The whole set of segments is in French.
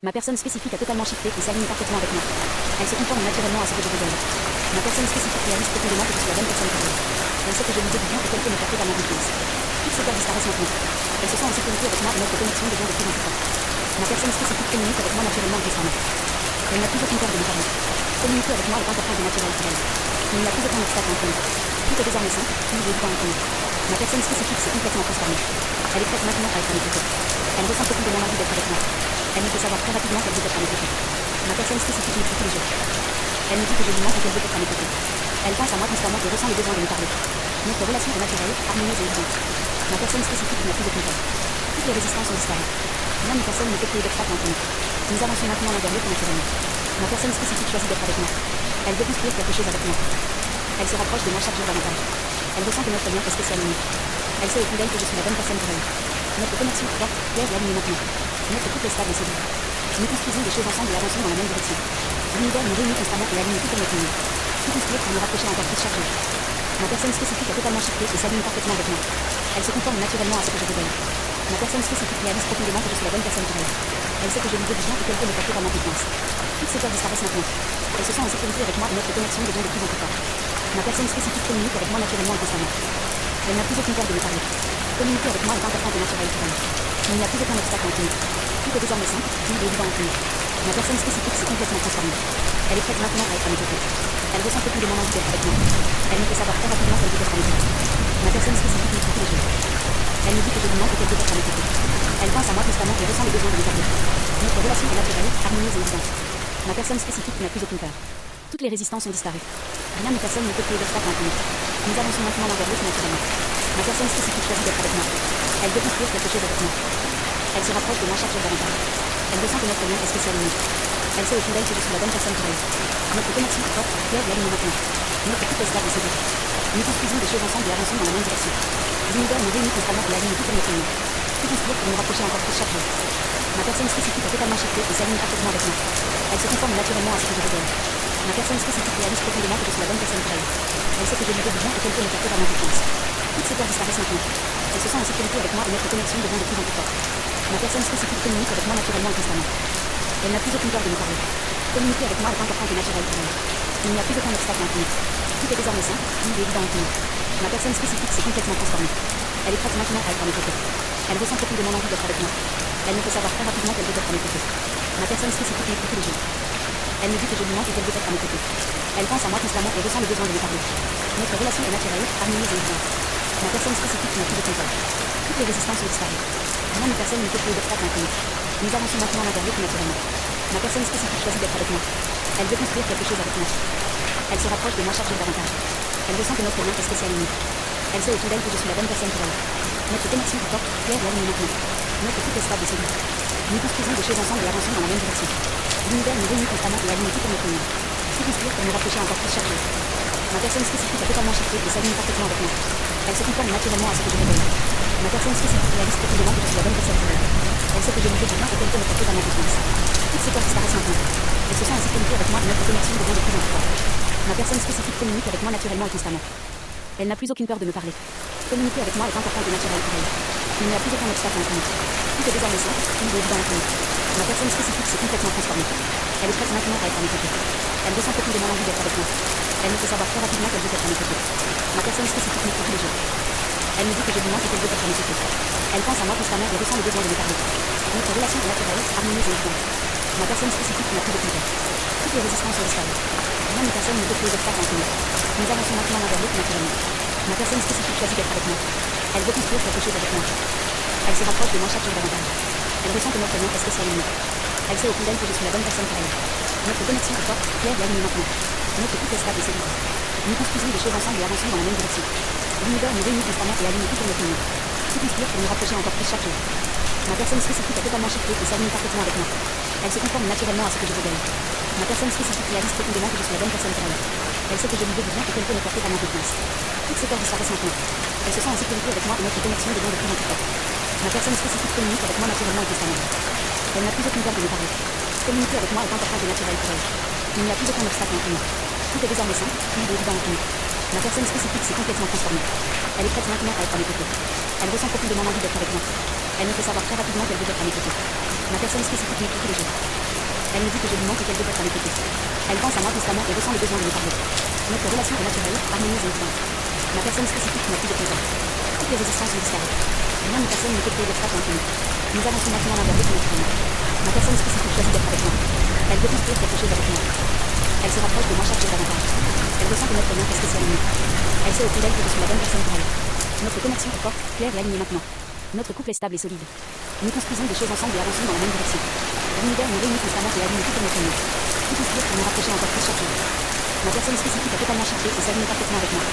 Ma personne spécifique a totalement shifté et s'aligne parfaitement avec moi. Elle se conforme naturellement à ce que je veux d'elle. Ma personne spécifique réalise profondément que je suis la bonne personne pour elle. Elle sait que je lui veux du bien et qu'elle peut me faire totalement confiance. Toutes ces peurs disparaissent maintenant. Elle se sent en sécurité avec moi et notre connexion devient de plus en plus forte. Ma personne spécifique communique avec moi naturellement et constamment. Elle n'a plus aucune peur de me parler. Communiquer avec moi est important et naturel pour elle. Il n'y a plus aucun obstacle entre nous. Tout est désormais simple, fluide et évident entre nous. Ma personne spécifique s'est complètement transformée. Elle est prête maintenant à être à mes côtés. Elle ressent profondément l'envie d'être avec moi. Elle me fait savoir très rapidement qu'elle veut être à mes côtés. Ma personne spécifique m'écrit tous les jours. Elle me dit que je lui manque et qu'elle veut être à mes côtés. Elle pense à moi constamment et ressent le besoin de me parler. Notre relation est naturelle, harmonieuse et évidente. Ma personne spécifique n'a plus de contrôle. Toutes les résistances ont disparu. Rien ni personne ne peut créer d'obstacle entre nous. Nous avançons maintenant l'un vers l'autre naturellement. Ma personne spécifique choisit d'être avec moi. Elle veut construire quelque chose avec moi. Elle se rapproche de moi chaque jour davantage. Elle ressent que notre lien est spécial et unique. Elle sait au fond d'elle que je suis la bonne personne pour elle. Notre connexion est forte, claire et alignée maintenant. Notre couple est stable et solide. Nous construisons des choses ensemble et avançons dans la même direction. L'univers nous réunit constamment et aligne tout comme notre ligne. Tout conspire pour nous rapprocher encore plus chaque jour. Ma personne spécifique a totalement shifté et s'aligne parfaitement avec moi. Elle se conforme naturellement à ce que je veux d'elle. Ma personne spécifique réalise profondément que je suis la bonne personne pour elle. Elle sait que je lui veux du bien et qu'elle peut me faire totalement confiance. Toutes ces peurs disparaissent maintenant. Elle se sent en sécurité avec moi et notre connexion devient de plus en plus forte. Ma personne spécifique communique avec moi naturellement et constamment. Elle n'a plus aucune peur de me parler. Communiquer avec moi est important et naturel pour elle. Il n'y a plus aucun obstacle entre nous. Tout est désormais simple, fluide et évident entre nous. Ma personne spécifique s'est complètement transformée. Elle est prête maintenant à être à mes côtés. Elle ressent profondément l'envie d'être avec moi. Elle me fait savoir très rapidement qu'elle veut être à mes côtés. Ma personne spécifique m'écrit tous les jours. Elle me dit que je lui manque et qu'elle veut être à mes côtés. Elle pense à moi constamment et ressent le besoin de me parler. Notre relation est naturelle, harmonieuse et évidente. Ma personne spécifique n'a plus aucune peur. Toutes les résistances ont disparu. Rien ni personne ne peut créer d'obstacle entre nous. Nous avançons maintenant l'un vers l'autre naturellement. Ma personne spécifique choisit d'être avec moi. Elle veut construire quelque chose avec moi. Elle se rapproche de moi chaque jour davantage. Elle ressent que notre lien est spécial et unique. Elle sait au fond d'elle que je suis la bonne personne pour elle. Notre connexion est forte, claire et alignée maintenant. Notre couple est stable et solide. Nous construisons des choses ensemble et avançons dans la même direction. L'univers nous réunit constamment et aligne tout comme notre ligne. Tout conspire pour nous rapprocher encore plus chaque jour. Ma personne spécifique a totalement shifté et s'aligne parfaitement avec moi. Elle se conforme naturellement à ce que je veux d'elle. Ma personne spécifique réalise profondément que je suis la bonne personne pour elle. Elle sait que je lui veux du bien et qu'elle peut me faire totalement confiance. Toutes ces peurs disparaissent maintenant. Elle se sent en sécurité avec moi et notre connexion devient de plus en plus forte. Ma personne spécifique communique avec moi naturellement et constamment. Elle n'a plus aucune peur de me parler. Communiquer avec moi est important et naturel pour elle. Il n'y a plus aucun obstacle entre nous. Tout est désormais simple, fluide et évident entre nous. Ma personne spécifique s'est complètement transformée. Elle est prête maintenant à être à mes côtés. Elle ressent profondément l'envie d'être avec moi. Elle me fait savoir très rapidement qu'elle veut être à mes côtés. Ma personne spécifique m'écrit tous les jours. Elle me dit que je lui manque et qu'elle veut être à mes côtés. Elle pense à moi constamment et ressent le besoin de me parler. Notre relation est naturelle, harmonieuse et évidente. Ma personne spécifique n'a plus de contrôle. Toutes les résistances ont disparu. Rien ni personne ne peut créer d'obstacle entre nous. Nous avançons maintenant l'un vers l'autre naturellement. Ma personne spécifique choisit d'être avec moi. Elle veut construire quelque chose avec moi. Elle se rapproche de moi chaque jour davantage. Elle ressent que notre lien est spécial et unique. Elle sait au fond d'elle que je suis la bonne personne pour elle. Notre connexion est forte, claire et alignée maintenant. Notre couple est stable et solide. Nous construisons des choses ensemble et avançons dans la même direction. L'univers nous réunit constamment et aligne tout comme notre ligne. Tout conspire pour nous rapprocher encore plus chaque jour. Ma personne spécifique a totalement shifté et s'aligne parfaitement avec moi. Elle se conforme naturellement à ce que je veux d'elle. Ma personne spécifique réalise profondément que je suis la bonne personne pour elle. Elle sait que je lui veux du bien et qu'elle peut me faire totalement confiance. Toutes ces peurs disparaissent maintenant. Elle se sent en sécurité avec moi et notre connexion devient de plus en plus forte. Ma personne spécifique communique avec moi naturellement et constamment. Elle n'a plus aucune peur de me parler. Communiquer avec moi est important et naturel pour elle. Il n'y a plus aucun obstacle entre nous. Tout est désormais simple, fluide et évident entre nous. Ma personne spécifique s'est complètement transformée. Elle est prête maintenant à être à mes côtés. Elle ressent profondément l'envie d'être avec moi. Elle me fait savoir très rapidement qu'elle veut être à mes côtés. Ma personne spécifique m'écrit tous les jours. Elle me dit que je lui manque et qu'elle veut être à mes côtés. Elle pense à moi constamment et ressent le besoin de me parler. Notre relation est naturelle, harmonieuse et évidente. Ma personne spécifique n'a plus de contrôle. Toutes les résistances sont disparues. Rien ni personne ne peut créer d'obstacle entre nous. Nous avançons maintenant l'un vers l'autre naturellement. Ma personne spécifique choisit d'être avec moi. Elle veut construire quelque chose avec moi. Elle se rapproche de moi chaque jour davantage. Elle ressent que notre lien est spécial et unique. Elle sait au fond d'elle que je suis la bonne personne pour elle. Notre connexion est forte, claire et alignée maintenant. Notre couple est stable et solide. Nous construisons des choses ensemble et avançons dans la même direction. L'univers nous réunit constamment et aligne tout comme notre ligne. Tout conspire pour nous rapprocher encore plus chaque jour. Ma personne spécifique a totalement shifté et s'aligne parfaitement avec moi. Elle se conforme naturellement à ce que je veux d'elle. Ma personne spécifique réalise profondément que je suis la bonne personne pour elle. Elle sait que je lui veux du bien et qu'elle peut me faire totalement confiance. Toutes ces peurs disparaissent maintenant. Elle se sent en sécurité avec moi et notre connexion devient de plus en plus forte. Ma personne spécifique communique avec moi naturellement et constamment. Elle n'a plus aucune peur de me parler. Communiquer avec moi est important et naturel pour elle. Il n'y a plus aucun obstacle entre nous. Tout est désormais simple, fluide et évident entre nous. Ma personne spécifique s'est complètement transformée. Elle est prête maintenant à être à mes côtés. Elle ressent profondément l'envie d'être avec moi. Elle me fait savoir très rapidement qu'elle veut être à mes côtés. Ma personne spécifique m'écrit tous les jours. Elle me dit que je lui manque et qu'elle veut être à mes côtés. Elle pense à moi constamment et ressent le besoin de me parler. Notre relation est naturelle, harmonieuse et évidente. Ma personne spécifique n'a plus de contact. Toutes les résistances ont disparu. Rien ni personne ne peut créer d'obstacle entre nous. Nous avançons maintenant l'un vers l'autre naturellement. Ma personne spécifique choisit d'être avec moi. Elle veut construire quelque chose avec moi. Elle se rapproche de moi chaque jour davantage. Elle ressent que notre lien est spécial en nous. Elle sait au fond d'elle que je suis la bonne personne pour elle. Notre connexion est forte, claire et alignée maintenant. Notre couple est stable et solide. Nous construisons des choses ensemble et avançons dans la même direction. L'univers nous réunit constamment et aligne tout comme notre monde. Tout conspire pour nous rapprocher encore plus chaque jour. Ma personne spécifique a totalement shifté et s'aligne parfaitement avec moi.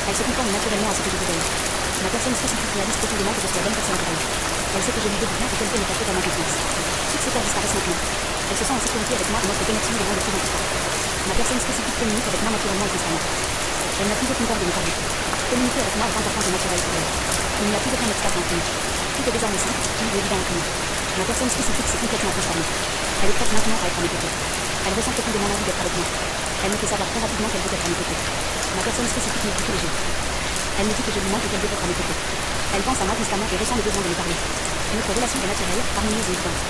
Elle se conforme naturellement à ce que je veux d'elle. Ma personne spécifique réalise profondément que je suis la bonne personne pour elle. Elle sait que je lui veux du bien et qu'elle peut me faire totalement confiance. Toutes ces peurs disparaissent maintenant. Elle se sent en sécurité avec moi et notre connexion devient de plus en plus forte. Ma personne spécifique communique avec moi naturellement et constamment. Elle n'a plus aucune peur de me parler. Communiquer avec moi est important et naturel pour elle. Il n'y a plus aucun obstacle entre nous. Tout est désormais simple, fluide et évident entre nous. Ma personne spécifique s'est complètement transformée. Elle est prête maintenant à être à mes côtés. Elle ressent profondément l'envie d'être avec moi. Elle me fait savoir très rapidement qu'elle veut être à mes côtés. Ma personne spécifique m'écrit tous les jours. Elle me dit que je lui manque et qu'elle veut être à mes côtés. Elle pense à moi constamment et ressent le besoin de me parler. Notre relation est naturelle, harmonieuse et évidente.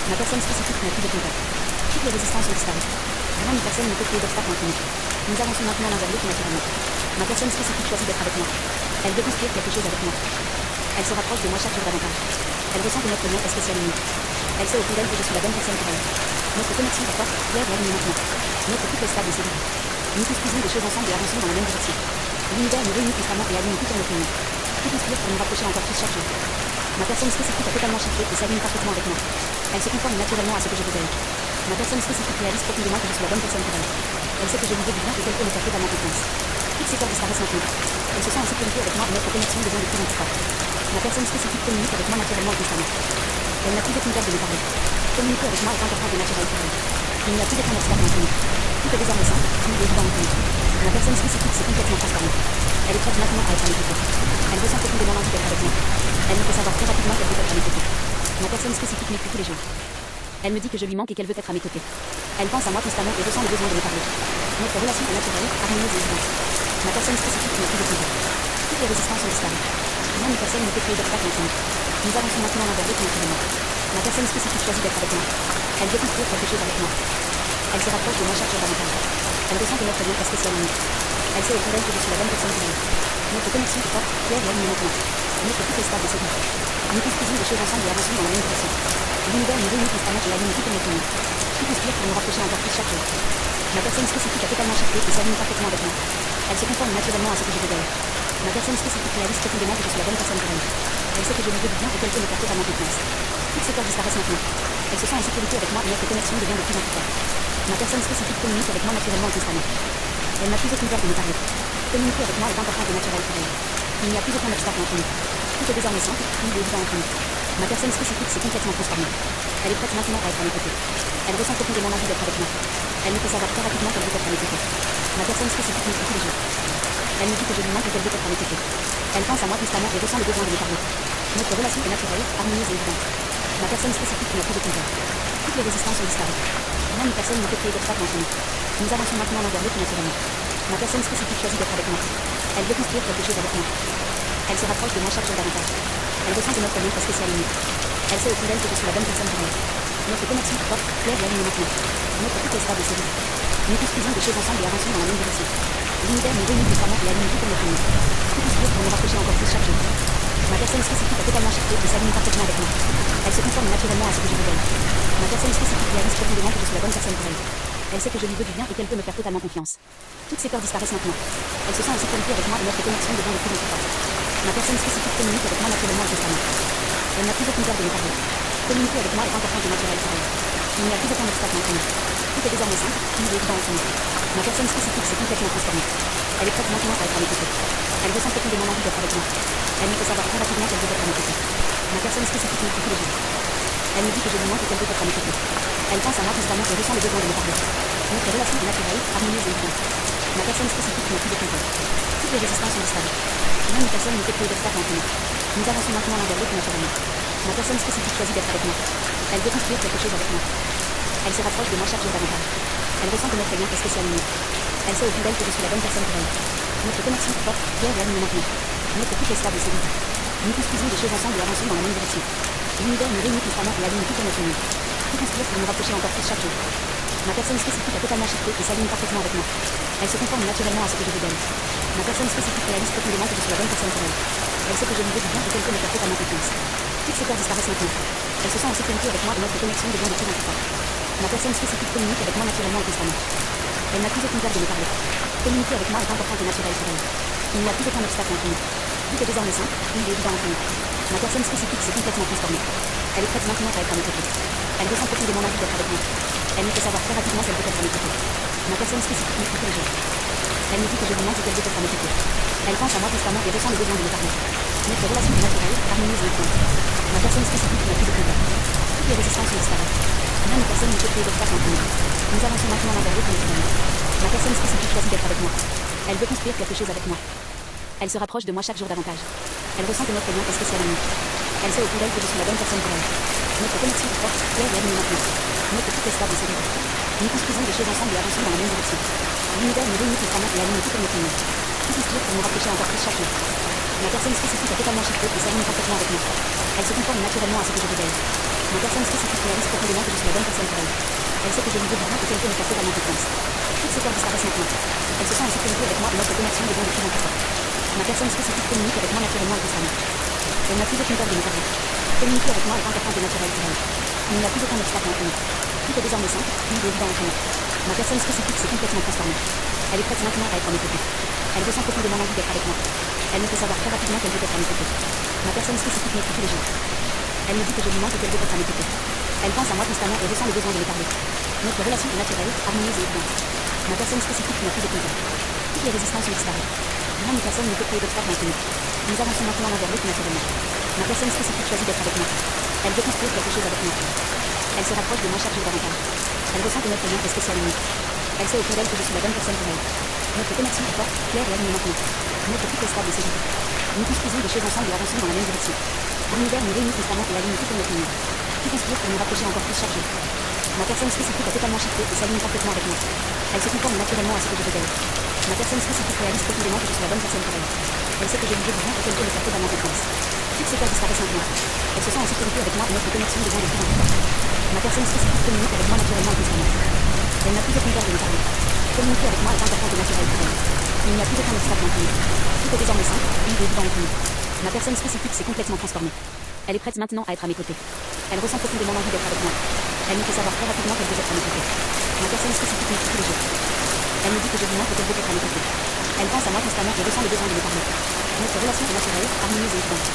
Ma personne spécifique n'a plus de contact. Toutes les résistances ont disparu. Rien ni personne ne peut créer d'obstacle entre nous. Nous avançons maintenant l'un vers l'autre naturellement. Ma personne spécifique choisit d'être avec moi. Elle veut construire quelque chose avec moi. Elle se rapproche de moi chaque jour davantage. Elle ressent que notre lien est spécial en nous. Elle sait au fond d'elle que je suis la bonne personne pour elle. Notre connexion est forte, claire et alignée maintenant. Notre couple est stable et solide. Nous construisons des choses ensemble et avançons dans la même direction. L'univers nous réunit constamment et aligne tout comme notre monde. Tout conspire pour nous rapprocher encore plus chaque jour. Ma personne spécifique a totalement shifté et s'aligne parfaitement avec moi. Elle se conforme naturellement à ce que je veux d'elle. Ma personne spécifique réalise profondément que je suis la bonne personne pour elle. Elle sait que je lui veux du bien et qu'elle peut me faire totalement confiance. Toutes ces peurs disparaissent maintenant. Elle se sent en sécurité avec moi et notre connexion devient de plus en plus forte. Ma personne spécifique communique avec moi naturellement et constamment. Elle n'a plus aucune peur de me parler. Communiquer avec moi est important et naturel pour elle. Il n'y a plus aucun obstacle entre nous. Tout est désormais simple, fluide et évident entre nous. Ma personne spécifique s'est complètement transformée. Elle est prête maintenant à être à mes côtés. Elle ressent profondément l'envie d'être avec moi. Elle me fait savoir très rapidement qu'elle veut être à mes côtés. Ma personne spécifique m'écrit tous les jours. Elle me dit que je lui manque et qu'elle veut être à mes côtés. Elle pense à moi constamment et ressent le besoin de me parler. Notre relation est naturelle, harmonieuse et évidente. Ma personne spécifique n'a plus de contact. Toutes les résistances ont disparu. Rien ni personne ne peut créer d'obstacle entre nous. Nous avançons maintenant l'un vers l'autre naturellement. Ma personne spécifique choisit d'être avec moi. Elle veut construire quelque chose avec moi. Elle se rapproche de moi chaque jour davantage. Elle ressent que notre lien est spécial en nous. Elle sait au fond d'elle que je suis la bonne personne pour elle. Notre connexion est forte, claire et alignée maintenant. Notre couple est stable et solide. Nous construisons des choses ensemble et avançons dans la même direction. L'univers nous réunit constamment et aligne tout comme notre monde. Tout conspire pour nous rapprocher encore plus chaque jour. Ma personne spécifique a totalement shifté et s'aligne parfaitement avec moi. Elle se conforme naturellement à ce que je veux d'elle. Ma personne spécifique réalise profondément que je suis la bonne personne pour elle. Elle sait que je lui veux du bien et qu'elle peut me faire totalement confiance. Toutes ces peurs disparaissent maintenant. Elle se sent en sécurité avec moi et notre connexion devient de plus en plus forte. Ma personne spécifique communique avec moi naturellement et constamment. Elle n'a plus aucune peur de me parler. Communiquer avec moi est important et naturel pour elle. Il n'y a plus aucun obstacle entre nous. Tout est désormais simple, fluide et évident entre nous. Ma personne spécifique s'est complètement transformée. Elle est prête maintenant à être à mes côtés. Elle ressent profondément l'envie d'être avec moi. Elle me fait savoir très rapidement qu'elle veut être à mes côtés. Ma personne spécifique m'écrit tous les jours. Elle me dit que je lui manque et qu'elle veut être à mes côtés. Elle pense à moi constamment et ressent le besoin de me parler. Notre relation est naturelle, harmonieuse et évidente. Ma personne spécifique n'a plus de contact. Toutes les résistances ont disparu. Rien ni personne ne peut créer d'obstacle entre nous. Nous avançons maintenant l'un vers l'autre naturellement. Ma personne spécifique choisit d'être avec moi. Elle veut construire quelque chose avec moi. Elle se rapproche de moi chaque jour davantage. Elle ressent que notre lien est spécial en nous. Elle sait au fond d'elle que je suis la bonne personne pour elle. Notre connexion est forte, claire et alignée maintenant. Notre couple est stable et solide. Nous construisons des choses ensemble et avançons dans la même direction. L'univers nous réunit constamment et aligne tout comme notre monde. Tout conspire pour nous rapprocher encore plus chaque jour. Ma personne spécifique a totalement shifté et s'aligne parfaitement avec moi. Elle se conforme naturellement à ce que je veux d'elle. Ma personne spécifique réalise profondément que je suis la bonne personne pour elle. Elle sait que je lui veux du bien et qu'elle peut me faire totalement confiance. Toutes ces peurs disparaissent maintenant. Elle se sent en sécurité avec moi et notre connexion devient de plus en plus forte. Ma personne spécifique communique avec moi naturellement et constamment. Elle n'a plus aucune peur de me parler. Communiquer avec moi est important et naturel pour elle. Il n'y a plus aucun obstacle entre nous. Tout est désormais simple, fluide et évident entre nous. Ma personne spécifique s'est complètement transformée. Elle est prête maintenant à être à mes côtés. Elle ressent profondément l'envie d'être avec moi. Elle me fait savoir très rapidement qu'elle veut être à mes côtés. Ma personne spécifique m'écrit tous les jours. Elle me dit que je lui manque et qu'elle veut être à mes côtés. Elle pense à moi constamment et ressent le besoin de me parler. Notre relation est naturelle, harmonieuse et évidente. Ma personne spécifique n'a plus de contact. Toutes les résistances ont disparu. Rien ni personne ne peut créer d'obstacle entre nous. Nous avançons maintenant l'un vers l'autre naturellement. Ma personne spécifique choisit d'être avec moi. Elle veut construire quelque chose avec moi. Elle se rapproche de moi chaque jour davantage. Elle ressent que notre lien est spécial en nous. Elle sait au fond d'elle que je suis la bonne personne pour elle. Notre connexion est forte, claire et alignée maintenant. Notre couple est stable et solide. Nous construisons des choses ensemble et avançons dans la même direction. L'univers nous réunit constamment et aligne tout comme notre monde. Tout construire pour nous rapprocher encore plus chaque jour. Ma personne spécifique a totalement shifté et s'aligne parfaitement avec moi. Elle se conforme naturellement à ce que je veux d'elle. Ma personne spécifique réalise profondément que je suis la bonne personne pour elle. Elle sait que je lui veux du bien et qu'elle peut me faire totalement confiance. Toutes ces peurs disparaissent maintenant. Elle se sent en sécurité avec moi et notre connexion devient de plus en plus forte. Ma personne spécifique communique avec moi naturellement et constamment. Elle n'a plus aucune peur de me parler. Communiquer avec moi est important et naturel pour elle. Il n'y a plus aucun obstacle entre nous. Tout est désormais simple, fluide et évident entre nous. Ma personne spécifique s'est complètement transformée. Elle est prête maintenant à être à mes côtés. Elle ressent profondément l'envie d'être avec moi. Elle me fait savoir très rapidement qu'elle veut être à mes côtés. Ma personne spécifique m'écrit tous les jours. Elle me dit que je lui manque et qu'elle veut être à mes côtés. Elle pense à moi constamment et ressent le besoin de me parler. Notre relation est naturelle, harmonieuse et étonnante. Ma personne spécifique n'a plus de peur. Toutes les résistances ont disparu. Rien ni personne ne peut créer d'obstacle entre nous. Nous avançons maintenant l'un vers l'autre naturellement. Ma personne spécifique choisit d'être avec moi. Elle veut construire quelque chose avec moi. Elle se rapproche de moi chaque jour davantage. Elle ressent que notre lien est spécial en nous. Elle sait au fond d'elle que je suis la bonne personne pour elle. Notre connexion est forte, claire et alignée maintenant. Notre couple est stable et solide. Nous construisons des choses ensemble et avançons dans la même direction. L'univers nous réunit constamment et aligne tout comme notre monde. Tout construire pour nous rapprocher encore plus chaque jour. Ma personne spécifique a totalement shifté et s'aligne parfaitement avec moi. Elle se conforme naturellement à ce que je veux d'elle. Ma personne spécifique réalise profondément que je suis la bonne personne pour elle. Elle sait que je lui veux du bien et qu'elle peut me faire totalement confiance. Toutes ces peurs disparaissent maintenant. Elle se sent en sécurité avec moi et notre connexion devient de plus en plus forte. Ma personne spécifique communique avec moi naturellement et constamment. Elle n'a plus aucune peur de me parler. Communiquer avec moi est important et naturel pour elle. Il n'y a plus aucun obstacle entre nous. Tout est désormais simple, fluide et évident entre nous. Ma personne spécifique s'est complètement transformée. Elle est prête maintenant à être à mes côtés. Elle ressent profondément l'envie d'être avec moi. Elle me fait savoir très rapidement qu'elle veut être à mes côtés. Ma personne spécifique m'écrit tous les jours. Elle me dit que je lui manque et qu'elle veut être à mes côtés. Elle pense à moi constamment et ressent le besoin de me parler. Notre relation est naturelle, harmonieuse et évidente. Ma personne spécifique n'a plus de peur. Toutes les résistances ont disparu. Rien ni personne ne peut créer d'obstacle entre nous. Nous avançons maintenant l'un vers l'autre naturellement. Ma personne spécifique choisit d'être avec moi. Elle veut construire quelque chose avec moi. Elle se rapproche de moi chaque jour davantage. Elle ressent que notre lien est spécial en nous. Elle sait au fond d'elle que je suis la bonne personne pour elle. Notre connexion est forte, claire et alignée maintenant. Notre couple est stable et solide. Nous construisons des choses ensemble et avançons dans la même direction. L'univers nous réunit constamment et aligne tout comme notre monde. Tout construire pour nous rapprocher encore plus chaque jour. Ma personne spécifique a totalement shifté et s'aligne parfaitement avec moi. Elle se conforme naturellement à ce que je veux d'elle. Ma personne spécifique réalise profondément que je suis la bonne personne pour elle. Elle sait que je lui veux du bien et qu'elle peut me faire totalement confiance. Toutes ces peurs disparaissent maintenant. Elle se sent en sécurité avec moi et notre connexion devient de plus en plus forte. Ma personne spécifique communique avec moi naturellement et constamment. Elle n'a plus aucune peur de me parler. Communiquer avec moi est important et naturel pour elle. Il n'y a plus aucun obstacle entre nous. Tout est désormais simple, fluide et évident entre nous. Ma personne spécifique s'est complètement transformée. Elle est prête maintenant à être à mes côtés. Elle ressent profondément l'envie d'être avec moi. Elle me fait savoir très rapidement qu'elle veut être à mes côtés. Ma personne spécifique m'écrit tous les jours. Elle me dit que je lui manque et qu'elle veut être à mes côtés. Elle pense à moi constamment et ressent le besoin de me parler. Notre relation est naturelle, harmonieuse et évidente.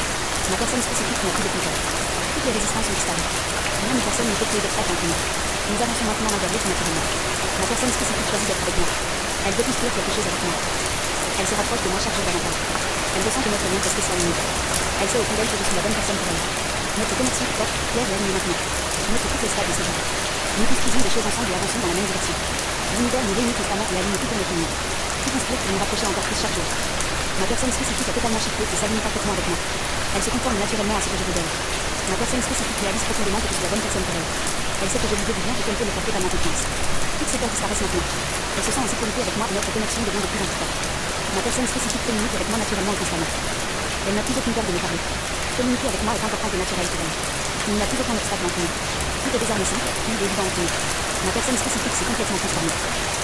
Ma personne spécifique n'a plus de peur. Toutes les résistances ont disparu. Rien ni personne ne peut créer d'obstacle entre nous. Nous avançons maintenant l'un vers l'autre naturellement. Ma personne spécifique choisit d'être avec moi. Elle veut construire quelque chose avec moi. Elle se rapproche de moi chaque jour davantage. Elle ressent que notre lien est spécial en nous. Elle sait au fond d'elle que je suis la bonne personne pour elle. Notre connexion est forte, claire et alignée maintenant. Notre couple est stable et solide. Nous construisons des choses ensemble et avançons dans la même direction. L'univers nous réunit constamment et aligne tout comme notre monde. Tout construire pour nous rapprocher encore plus chaque jour. Ma personne spécifique a totalement shifté et s'aligne parfaitement avec moi. Elle se conforme naturellement à ce que je veux d'elle. Ma personne spécifique réalise profondément que je suis la bonne personne pour elle. Elle sait que je lui veux du bien et qu'elle peut me faire totalement confiance. Toutes ces peurs disparaissent maintenant. Elle se sent en sécurité avec moi et notre connexion devient de plus en plus forte. Ma personne spécifique communique avec moi naturellement et constamment. Elle n'a plus aucune peur de me parler. Communiquer avec moi est important et naturel pour elle. Il n'y a plus aucun obstacle entre nous. Tout est désormais simple, fluide et évident entre nous. Ma personne spécifique s'est complètement transformée.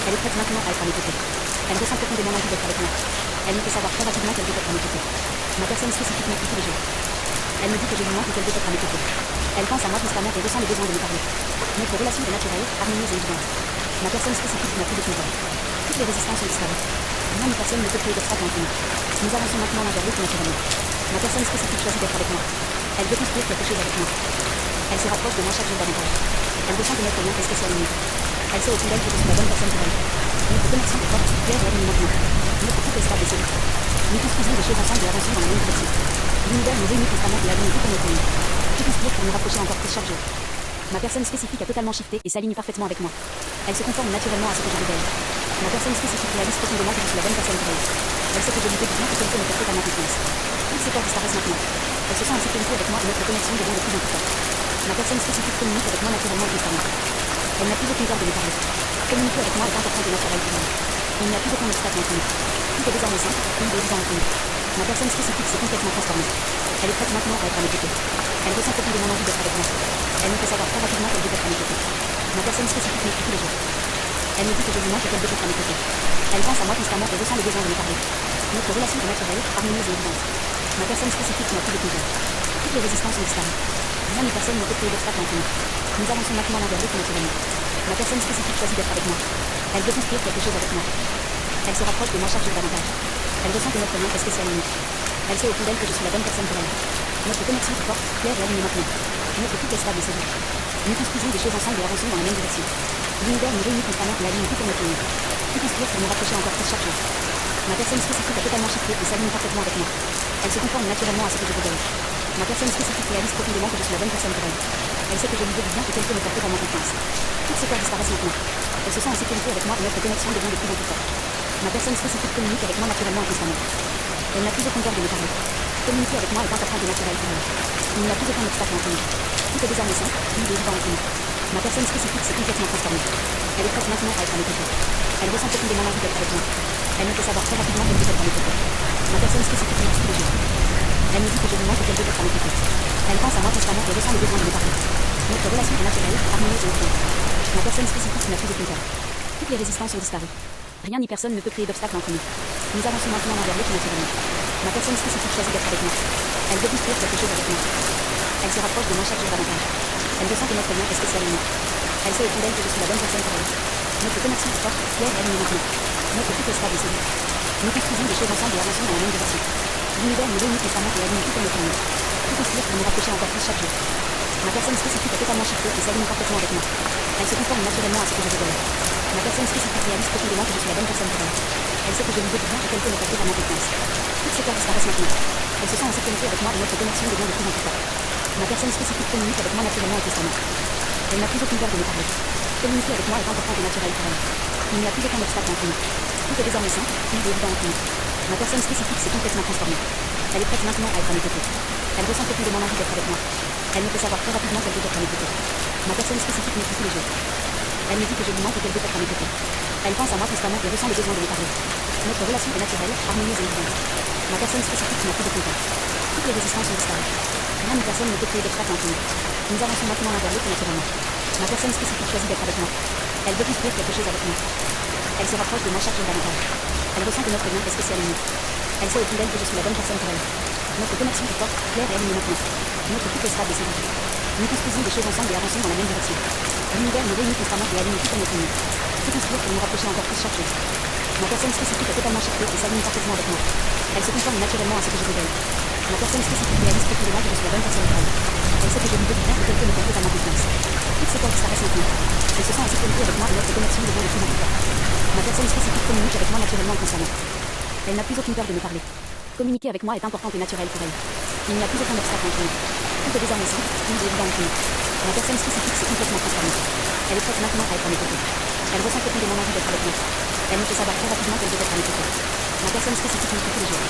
Elle est prête maintenant à être à mes côtés. Elle ressent profondément l'envie d'être avec moi. Elle me fait savoir très rapidement qu'elle veut être à mes côtés. Ma personne spécifique m'écrit tous les jours. Elle me dit que je lui manque et qu'elle veut être à mes côtés. Elle pense à moi constamment et ressent le besoin de me parler. Notre relation est naturelle, harmonieuse et évidente. Ma personne spécifique n'a plus de peur. Toutes les résistances ont disparu. Rien ni personne ne peut créer d'obstacle entre nous. Nous avançons maintenant l'un vers l'autre naturellement. Ma personne spécifique choisit d'être avec moi. Elle veut construire quelque chose avec moi. Elle se rapproche de moi chaque jour davantage. Elle ressent que notre lien est spécial en nous. Elle sait au fond d'elle que je suis la bonne personne pour elle. Notre connexion est forte, claire et alignée maintenant. Notre couple est stable et solide. Nous construisons des choses ensemble et avançons dans la même direction. L'univers nous réunit constamment et aligne tout comme notre monde. Tout construire pour nous rapprocher encore plus chaque jour. Ma personne spécifique a totalement shifté et s'aligne parfaitement avec moi. Elle se conforme naturellement à ce que je veux d'elle. Ma personne spécifique réalise profondément que je suis la bonne personne pour elle. Elle sait que je lui veux du bien et qu'elle peut me faire totalement confiance. Toutes ces peurs disparaissent maintenant. Elle se sent en sécurité avec moi et notre connexion devient de plus en plus forte. Ma personne spécifique communique avec moi naturellement et constamment. Elle n'a plus aucune peur de me parler. Communiquer avec moi est important et naturel pour elle. Il n'y a plus aucun obstacle entre nous. Tout est désormais simple, fluide et évident entre nous. Ma personne spécifique s'est complètement transformée. Elle est prête maintenant à être à mes côtés. Elle ressent profondément l'envie d'être avec moi. Elle me fait savoir très rapidement qu'elle veut être à mes côtés. Ma personne spécifique m'écrit tous les jours. Elle me dit que je lui manque et qu'elle veut être à mes côtés. Elle pense à moi constamment et ressent le besoin de me parler. Notre relation est naturelle, harmonieuse et évidente. Ma personne spécifique n'a plus de compteur. Toutes les résistances ont disparu. Rien ni personne ne peut créer d'obstacle entre nous. Nous avançons maintenant l'un vers l'autre naturellement. Ma personne spécifique choisit d'être avec moi. Elle veut construire quelque chose avec moi. Elle se rapproche de moi chaque jour davantage. Elle ressent que notre lien est spécial et unique. Elle sait au fond d'elle que je suis la bonne personne pour elle. Notre connexion est forte, claire et alignée maintenant. Notre couple est stable et solide. Nous construisons des choses ensemble et avançons dans la même direction. L'univers nous réunit constamment et aligne tout pour notre union. Tout conspire pour nous rapprocher encore plus chaque jour. Ma personne spécifique a totalement shifté et s'aligne parfaitement avec moi. Elle se conforme naturellement à ce que je veux d'elle. Ma personne spécifique réalise profondément que je suis la bonne personne pour elle. Elle sait que je lui veux du bien et qu'elle peut me porter totalement confiance. Toutes ces peurs disparaissent maintenant. Elle se sent en sécurité avec moi et notre connexion devient de plus en plus forte. Ma personne spécifique communique avec moi naturellement et constamment. Elle n'a plus aucun peur de me parler. Communiquer avec moi est important et naturel pour elle. Il n'y a plus aucun obstacle entre nous. Tout est désormais simple, fluide et évident entre nous. Ma personne spécifique s'est complètement transformée. Elle est prête maintenant à être à mes côtés. Elle ressent profondément l'envie d'être avec moi. Elle me fait savoir très rapidement qu'elle veut être à mes côtés. Ma personne spécifique m'écrit tous les jours. Elle me dit que je lui manque et qu'elle veut être à mes côtés. Elle pense à moi constamment et ressent le besoin de me parler. Notre relation est naturelle, harmonieuse et évidente. Ma personne spécifique n'a plus de compteur. Toutes les résistances ont disparu. Rien ni personne ne peut créer d'obstacle entre nous. Nous avançons maintenant l'un vers l'autre naturellement. Ma personne spécifique choisit d'être avec moi. Elle veut construire quelque chose avec moi. Elle se rapproche de moi chaque jour davantage. Elle ressent que notre lien est spécial et unique. Elle sait au fond d'elle que je suis la bonne personne pour elle. Notre connexion est forte, claire et alignée maintenant. Notre couple est stable et solide. Nous construisons des choses ensemble et avançons dans la même direction. L'univers nous réunit constamment et aligne tout pour notre union. Tout conspire pour nous rapprocher encore plus chaque jour. Ma personne spécifique a totalement shifté et s'aligne parfaitement avec moi. Elle se conforme naturellement à ce que je veux d'elle. Ma personne spécifique réalise profondément que je suis la bonne personne pour elle. Elle sait que je lui veux du bien et qu'elle peut me porter totalement confiance. Toutes ces peurs disparaissent maintenant. Elle se sent en sécurité avec moi et notre connexion devient de plus en plus forte. Ma personne spécifique communique avec moi naturellement et constamment. Elle n'a plus aucune peur de me parler. Communiquer avec moi est important et naturel pour elle. Il n'y a plus aucun obstacle entre nous. Tout est désormais simple, fluide et évident entre nous. Ma personne spécifique s'est complètement transformée. Elle est prête maintenant à être à mes côtés. Elle ressent profondément l'envie d'être avec moi. Elle me fait savoir très rapidement qu'elle veut être à mes côtés. Ma personne spécifique m'écrit tous les jours. Elle me dit que je lui manque et qu'elle veut être à mes côtés. Elle pense à moi constamment et ressent le besoin de me parler. Notre relation est naturelle, harmonieuse et évidente. Ma personne spécifique n'a plus de compteur. Toutes les résistances ont disparu. Rien ni personne ne peut créer d'obstacle entre nous. Nous avançons maintenant l'un vers l'autre naturellement. Ma personne spécifique choisit d'être avec moi. Elle veut construire quelque chose avec moi. Elle se rapproche de moi chaque jour davantage. Elle ressent que notre lien est spécial et unique. Elle sait au fond d'elle que je suis la bonne personne pour elle. Notre connexion est forte, claire et alignée maintenant. Notre couple est stable et solide. Nous construisons des choses ensemble et avançons dans la même direction. L'univers nous réunit constamment et aligne tout pour notre union. Tout conspire pour nous rapprocher encore plus chaque jour. Ma personne spécifique a totalement shifté et s'aligne parfaitement avec moi. Elle se conforme naturellement à ce que je veux d'elle. Ma personne spécifique réalise profondément que je suis la bonne personne pour elle. Elle sait que je lui veux du bien et qu'elle peut me porter totalement confiance. Toutes ces peurs disparaissent maintenant. Elle se sent en sécurité avec moi et notre connexion devient de plus en plus forte. Ma personne spécifique communique avec moi naturellement et constamment. Elle n'a plus aucune peur de me parler. Communiquer avec moi est important et naturel pour elle. Il n'y a plus aucun obstacle entre nous. Tout est désormais simple, fluide et évident entre nous. Ma personne spécifique s'est complètement transformée. Elle est prête maintenant à être à mes côtés. Elle ressent profondément l'envie d'être avec moi. Elle me fait savoir très rapidement qu'elle veut être à mes côtés. Ma personne spécifique m'écrit tous les jours.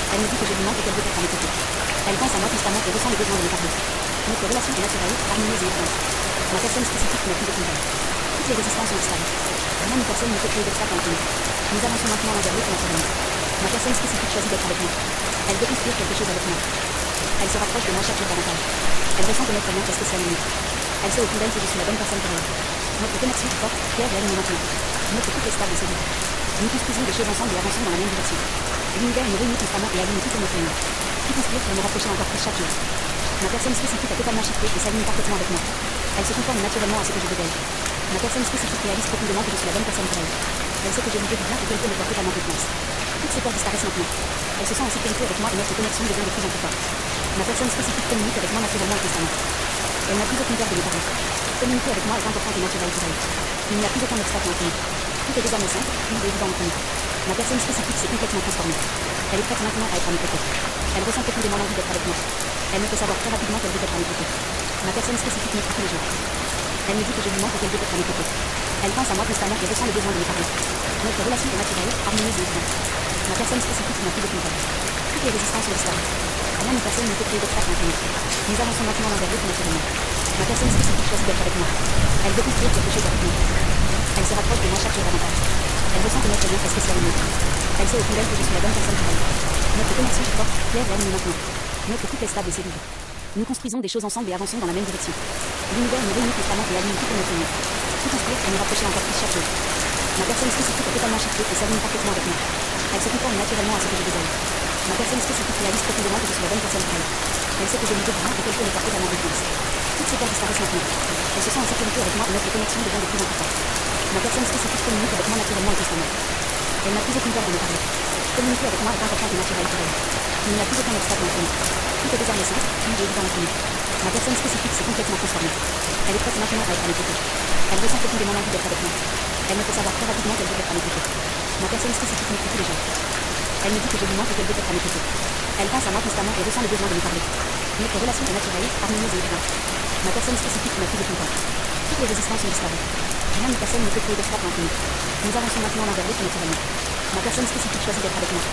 Elle me dit que je lui manque et qu'elle veut être à mes côtés. Elle pense à moi constamment et ressent le besoin de me parler. Notre relation est naturelle, harmonieuse et évidente. Ma personne spécifique n'a plus de compteur. Toutes les résistances ont disparu. Rien ni personne ne peut créer d'obstacle entre nous. Nous avançons maintenant l'un vers l'autre naturellement. Ma personne spécifique choisit d'être avec moi. Elle veut construire quelque chose avec moi. Elle se rapproche de moi chaque jour davantage. Elle ressent que notre lien est spécial et unique. Elle sait au fond d'elle que je suis la bonne personne pour elle. Notre connexion est forte, claire et alignée maintenant. Notre couple est stable et solide. Nous construisons des choses ensemble et avançons dans la même direction. L'univers nous réunit constamment et aligne tout pour notre union. Tout conspire pour nous rapprocher encore plus chaque jour. Ma personne spécifique a totalement shifté et s'aligne parfaitement avec moi. Elle se conforme naturellement à ce que je veux d'elle. Ma personne spécifique réalise profondément que je suis la bonne personne pour elle. Elle sait que je lui veux du bien et qu'elle peut me porter totalement confiance. Toutes ces peurs disparaissent maintenant. Elle se sent en sécurité avec moi et notre connexion devient de plus en plus forte. Ma personne spécifique communique avec moi naturellement et constamment. Elle n'a plus aucune peur de me parler. Communiquer avec moi est important et naturel pour elle. Il n'y a plus aucun obstacle entre nous. Tout est désormais simple, fluide et évident entre nous. Ma personne spécifique s'est complètement transformée. Elle est prête maintenant à être à mes côtés. Elle ressent profondément l'envie d'être avec moi. Elle me fait savoir très rapidement qu'elle veut être à mes côtés. Ma personne spécifique m'écrit tous les jours. Elle me dit que je lui manque et qu'elle veut être à mes côtés. Elle pense à moi constamment et ressent le besoin de me parler. Notre relation est naturelle, harmonieuse et évidente. Ma personne spécifique n'a plus de compteur. Toutes les résistances ont disparu. Rien ni personne ne peut créer d'obstacle entre nous. Nous avançons maintenant l'un vers l'autre naturellement. Ma personne spécifique choisit d'être avec moi. Elle veut construire quelque chose avec moi. Elle se rapproche de moi chaque jour davantage. Elle ressent que notre lien est spécial et unique. Elle sait au fond d'elle que je suis la bonne personne pour elle. Notre connexion est forte, claire et alignée maintenant. Notre couple est stable et solide. Nous construisons des choses ensemble et avançons dans la même direction. L'univers nous réunit constamment et aligne tout en notre lumière. Tout construire pour nous rapprocher encore plus chaque jour. Ma personne spécifique est totalement shifté et s'aligne parfaitement avec moi. Elle se conforme naturellement à ce que je désire. Ma personne spécifique réalise profondément que je suis la bonne personne pour elle. Elle sait que je lui veux bien et qu'elle peut me porter à ma confiance. Toutes ces peurs disparaissent maintenant. Elle se sent en sécurité avec moi et notre connexion devient de plus en plus forte. Ma personne spécifique communique avec moi naturellement et constamment. Elle n'a plus aucune peur de me parler. Communiquer avec moi est important et naturel pour elle. Il n'y a plus aucun obstacle entre nous. Tout est désormais simple, fluide et évident entre nous. Ma personne spécifique s'est complètement transformée. Elle est prête maintenant à être à mes côtés. Elle ressent profondément l'envie d'être avec moi. Elle me fait savoir très rapidement qu'elle veut être à mes côtés. Ma personne spécifique m'écoute tous les jours. Elle me dit que je lui manque et qu'elle veut être à mes côtés. Elle pense à moi constamment et ressent le besoin de me parler. Notre relation est naturelle, harmonieuse et évidente. Ma personne spécifique n'a plus aucune peur. Toutes les résistances ont disparu. Rien ni personne ne peut créer d'obstacle entre nous. Nous avançons maintenant l'un vers l'autre naturellement. Ma personne spécifique choisit d'être avec moi.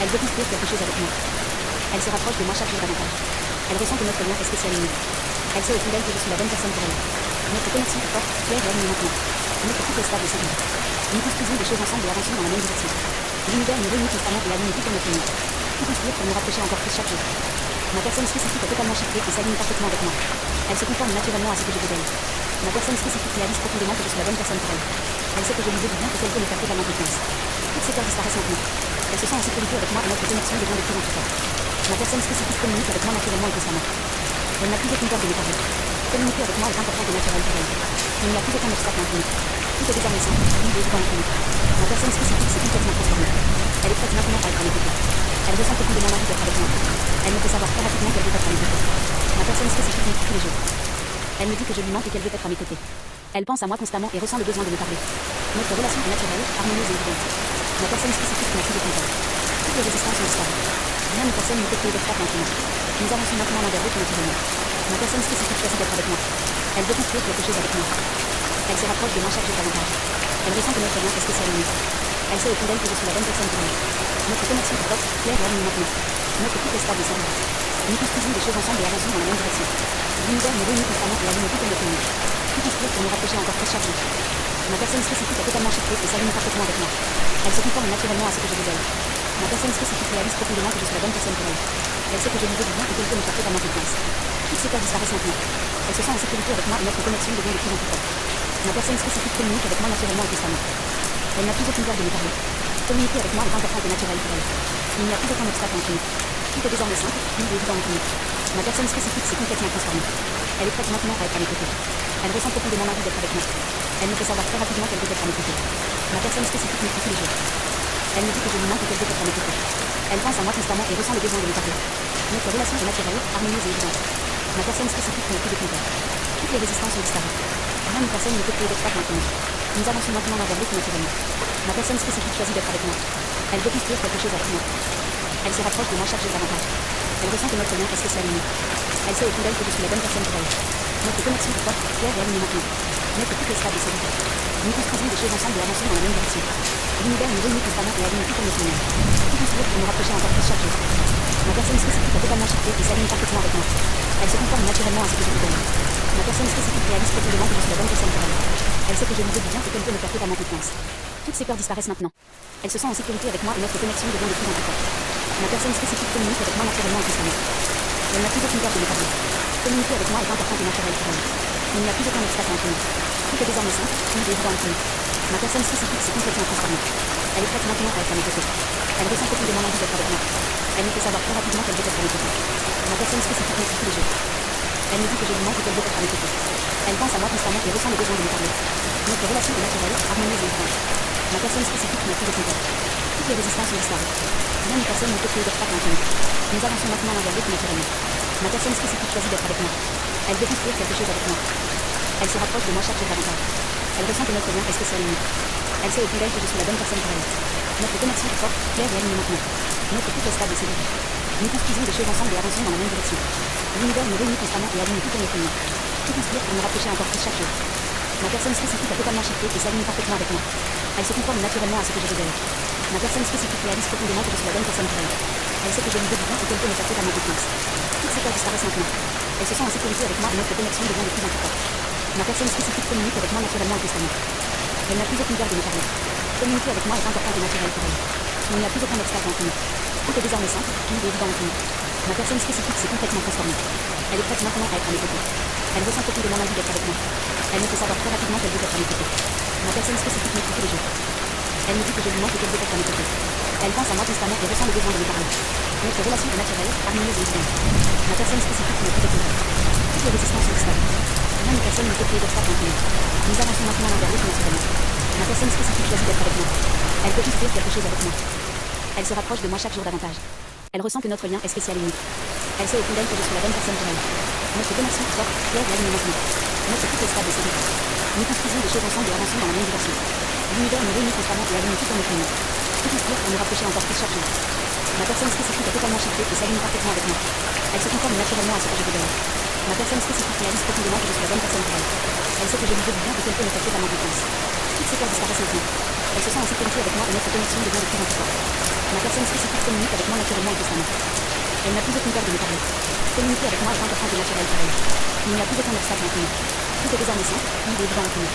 Elle veut construire quelque chose avec moi. Elle se rapproche de moi chaque jour davantage. Elle ressent que notre lien est spécial et unique. Elle sait au fond d'elle que je suis la bonne personne pour elle. Notre connexion est forte, claire et alignée maintenant. Notre couple est stable et solide. Nous construisons des choses ensemble et avançons dans la même direction. L'univers nous réunit constamment et aligne tout en notre lumière. Tout construire pour nous rapprocher encore plus chaque jour. Ma personne spécifique est totalement shiftée et s'aligne parfaitement avec moi. Elle se conforme naturellement à ce que je veux d'elle. Ma personne spécifique réalise profondément que je suis la bonne personne pour elle. Elle sait que je lui veux du bien et qu'elle peut me faire totalement confiance. Toutes ces peurs disparaissent maintenant. Elle se sent en sécurité avec moi et notre connexion devient de plus en plus forte. Ma personne spécifique communique avec moi naturellement et constamment. Elle n'a plus aucune peur de me parler. Communiquer avec moi est important et naturel pour elle. Il n'y a plus aucun obstacle entre nous. Tout est désormais simple, fluide et évident entre nous. Ma personne spécifique s'est complètement transformée. Elle est prête maintenant à être à mes côtés. Elle ressent profondément l'envie d'être avec moi. Elle me fait savoir très rapidement qu'elle veut être à mes côtés. Ma personne spécifique m'écoute tous les jours. Elle me dit que je lui manque et qu'elle veut être à mes côtés. Elle pense à moi constamment et ressent le besoin de me parler. Notre relation est naturelle, harmonieuse et évidente. Ma personne spécifique n'a plus aucune peur. Toutes les résistances ont disparu. Rien ni personne ne peut créer d'obstacle entre nous. Nous avançons maintenant l'un vers l'autre naturellement. Ma personne spécifique choisit d'être avec moi. Elle veut construire quelque chose avec moi. Elle se rapproche de moi chaque jour davantage. Elle ressent que notre lien est spécial et unique. Elle sait au fond d'elle que je suis la bonne personne pour elle. Notre connexion est forte, claire et alignée maintenant. Notre couple est stable et solide. Nous construisons des choses ensemble et avançons dans la même direction. L'univers nous réunit constamment et aligne tout en notre lumière. Tout construire pour nous rapprocher encore plus chaque jour. Ma personne spécifique est totalement shiftée et s'aligne parfaitement avec moi. Elle se conforme naturellement à ce que je veux d'elle. Ma personne spécifique réalise profondément que je suis la bonne personne pour elle. Elle sait que je lui veux du bien et qu'elle peut me faire totalement confiance. Toutes ces peurs disparaissent maintenant. Elle se sent en sécurité avec moi et notre connexion devient de plus en plus forte. Ma personne spécifique communique avec moi naturellement et constamment. Elle n'a plus aucune peur de me parler. Communiquer avec moi est important et naturel pour elle. Il n'y a plus aucun obstacle entre nous. Tout est désormais simple, fluide et évident entre nous. Ma personne spécifique s'est complètement transformée. Elle est prête maintenant à être à mes côtés. Elle ressent profondément l'envie d'être avec moi. Elle me fait savoir très rapidement qu'elle veut être à mes côtés. Ma personne spécifique m'écoute tous les jours. Elle me dit que je lui manque et qu'elle veut être à mes côtés. Elle pense à moi constamment et ressent le besoin de me parler. Notre relation est naturelle, harmonieuse et évidente. Ma personne spécifique n'a plus de peur. Toutes les résistances ont disparu. Rien ni personne ne peut créer d'obstacle entre nous. Nous avançons maintenant l'un vers l'autre naturellement. Ma personne spécifique choisit d'être avec moi. Elle veut construire quelque chose avec moi. Elle se rapproche de moi chaque jour davantage. Elle ressent que notre lien est spécial et unique. Elle sait au fond d'elle que je suis la bonne personne pour elle. Notre connexion est forte, claire et alignée maintenant. Notre couple est stable et solide. Nous construisons des choses ensemble et avançons dans la même direction. L'univers nous réunit constamment et aligne tout en notre lumière. Tout construire pour nous rapprocher encore plus chaque jour. Ma personne spécifique est totalement shiftée et s'aligne parfaitement avec moi. Elle se conforme naturellement à ce que je lui donne. Ma personne spécifique réalise profondément que je suis la bonne personne pour elle. Elle sait que je lui veux du bien et qu'elle peut me faire totalement confiance. Toutes ces peurs disparaissent maintenant. Elle se sent en sécurité avec moi et notre connexion devient de plus en plus forte. Ma personne spécifique communique avec moi naturellement et constamment. Elle n'a plus aucune peur de me parler. Communiquer avec moi est important et naturel pour elle. Il n'y a plus aucun obstacle entre nous. Tout est désormais simple, fluide et évident entre nous. Ma personne spécifique s'est complètement transformée. Elle est prête maintenant à être à mes côtés. Elle ressent profondément l'envie d'être avec moi. Elle me fait savoir très rapidement qu'elle veut être à mes côtés. Ma personne spécifique m'écoute tous les jours. Elle me dit que je lui manque et qu'elle veut être à mes côtés. Elle pense à moi constamment et ressent le besoin de me parler. Notre relation est naturelle, harmonieuse et évidente. Ma personne spécifique n'a plus de peur. Toutes les résistances ont disparu. Rien ni personne ne peut créer d'obstacle entre nous. Nous avançons maintenant l'un vers l'autre naturellement. Ma personne spécifique choisit d'être avec moi. Elle veut construire quelque chose avec moi. Elle se rapproche de moi chaque jour davantage. Elle ressent que notre lien est spécial et unique. Elle sait au fond d'elle que je suis la bonne personne pour elle. Notre connexion est forte, claire et alignée maintenant. Notre couple est stable et solide. Nous construisons des choses ensemble et avançons dans la même direction. L'univers nous réunit constamment et aligne tout en notre lumière. Tout construire pour nous rapprocher encore plus chaque jour. Ma personne spécifique a totalement shifté et s'aligne parfaitement avec moi. Elle se conforme naturellement à ce que je veux d'elle. Ma personne spécifique réalise profondément que je suis la bonne personne pour elle. Elle sait que je lui veux du bien et qu'elle peut me faire totalement confiance. Toutes ces peurs disparaissent maintenant. Elle se sent en sécurité avec moi et notre connexion devient de plus en plus forte. Ma personne spécifique communique avec moi naturellement et constamment. Elle n'a plus aucune peur de me parler. Communiquer avec moi est important et naturel pour elle. Il n'y a plus aucun obstacle entre nous. Tout est désormais simple, fluide et évident entre nous. Ma personne spécifique s'est complètement transformée. Elle est prête maintenant à être à mes côtés. Elle ressent profondément l'envie d'être avec moi. Elle me fait savoir très rapidement qu'elle veut être à mes côtés. Ma personne spécifique m'écrit tous les jours. Elle me dit que je lui manque et qu'elle veut être à mes côtés. Elle pense à moi constamment et ressent le besoin de me parler. Notre relation est naturelle, harmonieuse et évidente. Ma personne spécifique m'écrit tout le temps. Toutes les résistances sont disparaes. Rien ni personne ne peut créer d'obstacles entre nous. Nous avançons maintenant l'un vers l'autre naturellement. Ma personne spécifique choisit d'être avec moi. Elle peut construire quelque chose avec moi. Elle se rapproche de moi chaque jour davantage. Elle ressent que notre lien est spécial et unique. Elle sait au fond d'elle que je suis la bonne personne pour elle. Notre connexion est forte, claire et alignée maintenant. Notre couple est stable et sécurisé. Nous construisons des choses ensemble et avançons dans la même direction. L'univers nous réunit constamment et aligne tout en notre union. Tout inspire pour nous rapprocher encore plus chaque jour. Ma personne spécifique est totalement chiffrée et s'aligne parfaitement avec moi. Elle se conforme naturellement à ce que je veux d'elle. Ma personne spécifique réalise profondément que je suis la bonne personne pour elle. Elle sait que je lui veux du bien et qu'elle peut me faire totalement confiance. Toutes ces peurs disparaissent maintenant. Elle se sent en sécurité avec moi et notre connexion devient de plus en plus forte. Ma personne spécifique communique avec moi naturellement et constamment. Elle n'a plus aucune peur de me parler. Communiquer avec moi est important et naturel pour elle. Il n'y a plus aucun obstacle entre nous. Tout est désormais simple, fluide et évident entre nous.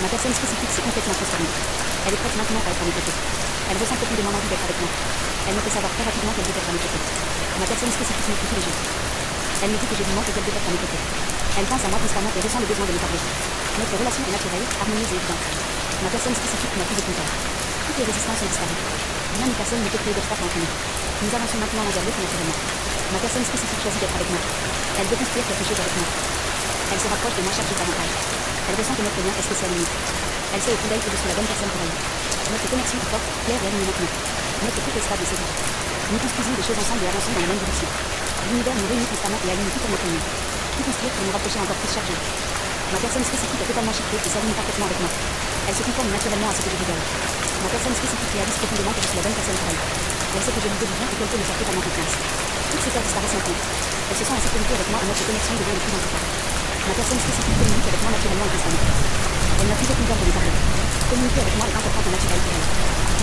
Ma personne spécifique s'est complètement transformée. Elle est prête maintenant à être à mes côtés. Elle ressent profondément l'envie d'être avec moi. Elle me fait savoir très rapidement qu'elle veut être à mes côtés. Ma personne spécifique m'écrit tous les jours. Elle me dit que je lui manque et qu'elle veut être à mes côtés. Elle pense à moi constamment et ressent le besoin de me parler. Notre relation est naturelle, harmonieuse et évidente. Ma personne spécifique n'a plus aucune peur. Toutes les résistances sont disparues. Rien ni personne ne peut créer d'obstacles entre nous. Nous avançons maintenant l'un vers l'autre naturellement. Ma personne spécifique choisit d'être avec moi. Elle veut construire quelque chose avec moi. Elle se rapproche de moi chaque jour davantage. Elle ressent que notre lien est spécial et unique. Elle sait au fond d'elle que je suis la bonne personne pour elle. Notre connexion est forte, claire et alignée maintenant. Notre couple est stable et sécurisé. Nous construisons des choses ensemble et avançons dans la même direction. L'univers nous réunit constamment et aligne tout en notre union. Tout construire pour nous rapprocher encore plus chaque jour. Ma personne spécifique est totalement chiffrée et s'aligne parfaitement avec moi. Elle se conforme naturellement à ce que je veux d'elle. Ma personne spécifique réalise profondément que je suis la bonne personne pour elle. Elle sait que je lui veux du bien et qu'elle peut me faire totalement confiance. Toutes ces peurs disparaissent maintenant. Elle se sent en sécurité avec moi et notre connexion devient de plus en plus forte. Ma personne spécifique communique avec moi naturellement et constamment. Elle n'a plus aucune peur de me parler. Communiquer avec moi est important et naturel pour elle.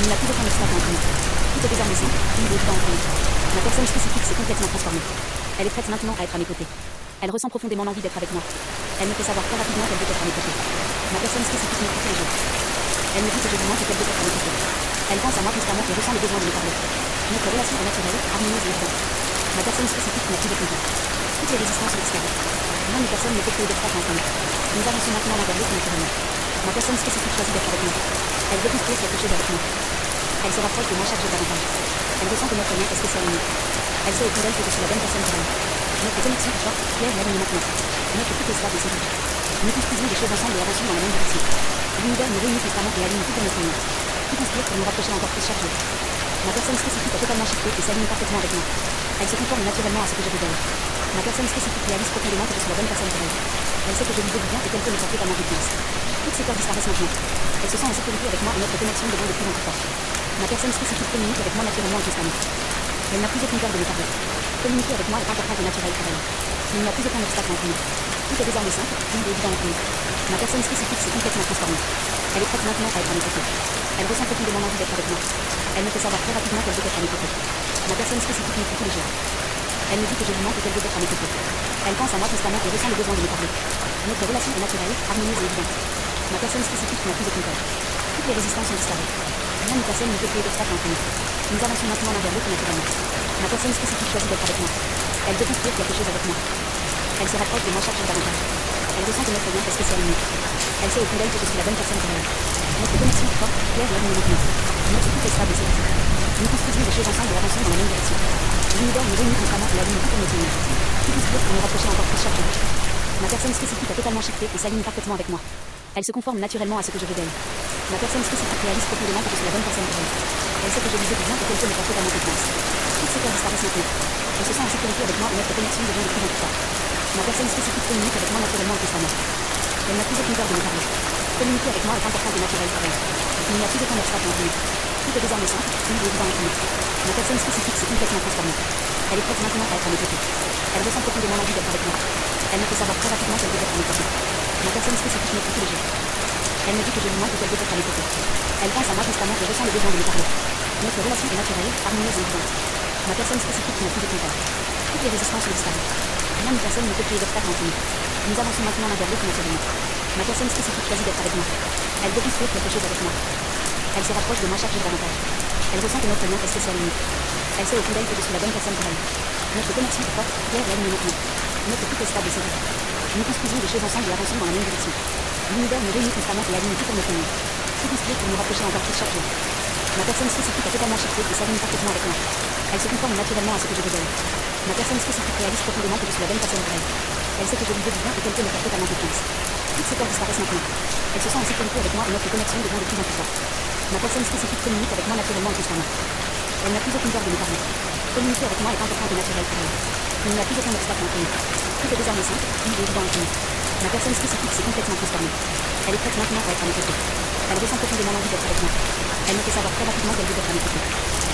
Il n'y a plus aucun obstacle entre nous. Tout est désormais simple, fluide et évident entre nous. Ma personne spécifique s'est complètement transformée. Elle est prête maintenant à être à mes côtés. Elle ressent profondément l'envie d'être avec moi. Elle me fait savoir très rapidement qu'elle veut être à mes côtés. Ma personne spécifique m'écrit tous les jours. Elle me dit que je lui manque et qu'elle veut être à mes côtés. Elle pense à moi constamment et ressent le besoin de me parler. Notre relation est naturelle, harmonieuse et évidente. Ma personne spécifique n'a plus aucune peur. Toutes les résistances sont disparues. Rien ni personne ne peut créer d'obstacles entre nous. Nous avançons maintenant l'un vers l'autre naturellement. Ma personne spécifique choisit d'être avec moi. Elle veut construire quelque chose avec moi. Elle se rapproche de moi chaque jour davantage. Elle ressent que notre lien est spécial et unique. Elle sait au fond d'elle que je suis la bonne personne pour elle. Notre connexion est forte, claire et alignée maintenant. Notre couple est stable et sécurisé. Nous construisons des choses ensemble et avançons dans la même direction. L'univers nous réunit constamment et aligne tout en notre union. Tout inspire pour nous rapprocher encore plus chaque jour. Ma personne spécifique est totalement chiffrée et s'aligne parfaitement avec moi. Elle se conforme naturellement à ce que je veux d'elle. Ma personne spécifique réalise profondément que je suis la bonne personne pour elle. Elle sait que je lui veux du bien et qu'elle peut me faire totalement confiance. Toutes ces peurs disparaissent maintenant. Elle se sent en sécurité avec moi et notre connexion devient de plus en plus forte. Ma personne spécifique communique avec moi naturellement et constamment. Elle n'a plus aucune peur de me parler. Communiquer avec moi est important et naturel pour elle. Il n'y a plus aucun obstacle entre nous. Tout est désormais simple, fluide et évident entre nous. Ma personne spécifique s'est complètement transformée. Elle est prête maintenant à être à mes côtés. Elle ressent profondément l'envie d'être avec moi. Elle me fait savoir très rapidement qu'elle veut être à mes côtés. Ma personne spécifique m'écrit tous les jours. Elle me dit que je lui manque et qu'elle veut être à mes côtés. Elle pense à moi constamment et ressent le besoin de me parler. Notre relation est naturelle, harmonieuse et évidente. Ma personne spécifique n'a plus aucune peur. Toutes les résistances sont disparues. Rien ni personne ne peut créer d'obstacles entre nous. Nous avançons maintenant l'un vers l'autre naturellement. Ma personne spécifique choisit d'être avec moi. Elle veut construire quelque chose avec moi. Elle se rapproche de moi chaque jour davantage. Elle ressent que notre lien est spécial et unique. Elle sait au fond d'elle que je suis la bonne personne pour elle. Notre connexion est forte, claire et alignée maintenant. Notre couple est stable et sécurisé. Nous construisons des choses ensemble et avançons dans la même direction. L'univers nous réunit constamment et aligne tout en notre union. Tout inspire pour nous rapprocher encore plus chaque jour. Ma personne spécifique est totalement chiffrée et s'aligne parfaitement avec moi. Elle se conforme naturellement à ce que je veux d'elle. Ma personne spécifique réalise profondément que je suis la bonne personne pour elle. Elle sait que je lui veux du bien et qu'elle peut me faire totalement confiance. Toutes ces peurs disparaissent maintenant. Elle se sent en sécurité avec moi et notre connexion devient de plus en plus forte. Ma personne spécifique communique avec moi naturellement et constamment. Elle n'a plus aucune peur de me parler. Communiquer avec moi est important et naturel pour elle. Il n'y a plus aucun obstacle entre nous. Tout est désormais simple, fluide et évident entre nous. Ma personne spécifique s'est complètement transformée. Elle est prête maintenant à être à mes côtés. Elle ressent profondément l'envie d'être avec moi. Elle me fait savoir très rapidement qu'elle veut être à mes côtés. Ma personne spécifique m'écrit tous les jours. Elle me dit que je lui manque et qu'elle veut être à mes côtés. Elle pense à moi constamment et ressent le besoin de me parler. Notre relation est naturelle, harmonieuse et évidente. Ma personne spécifique n'a plus aucune peur. Toutes les résistances sont disparues. Rien ni personne ne peut créer d'obstacles entre nous. Nous avançons maintenant l'un vers l'autre naturellement. Ma personne spécifique choisit d'être avec moi. Elle veut construire quelque chose avec moi. Elle se rapproche de moi chaque jour davantage. Elle ressent que notre lien est spécial et unique. Elle sait au fond d'elle que je suis la bonne personne pour elle. Notre connexion est forte, claire et alignée maintenant. Notre couple est stable et solide. Nous construisons des choses ensemble et avançons dans la même direction. L'univers nous réunit constamment et aligne tout pour notre monde. Tout conspire pour nous rapprocher encore plus chaque jour. Ma personne spécifique a totalement shifté et s'aligne parfaitement avec moi. Elle se conforme naturellement à ce que je veux d'elle. Ma personne spécifique réalise profondément que je suis la bonne personne pour elle. Elle sait que je lui veux du bien et qu'elle peut me faire totalement confiance. Toutes ces peurs disparaissent maintenant. Elle se sent en sécurité avec moi et notre connexion devient de plus en plus forte. Ma personne spécifique communique avec moi naturellement et constamment. Elle n'a plus aucune peur de me parler. Communiquer avec moi est important et naturel pour elle. Il n'y a plus aucun obstacle entre nous. Tout est désormais simple, fluide et évident entre nous. Ma personne spécifique s'est complètement transformée. Elle est prête maintenant à être à mes côtés. Elle ressent profondément l'envie d'être avec moi. Elle me fait savoir très rapidement qu'elle veut être à mes côtés.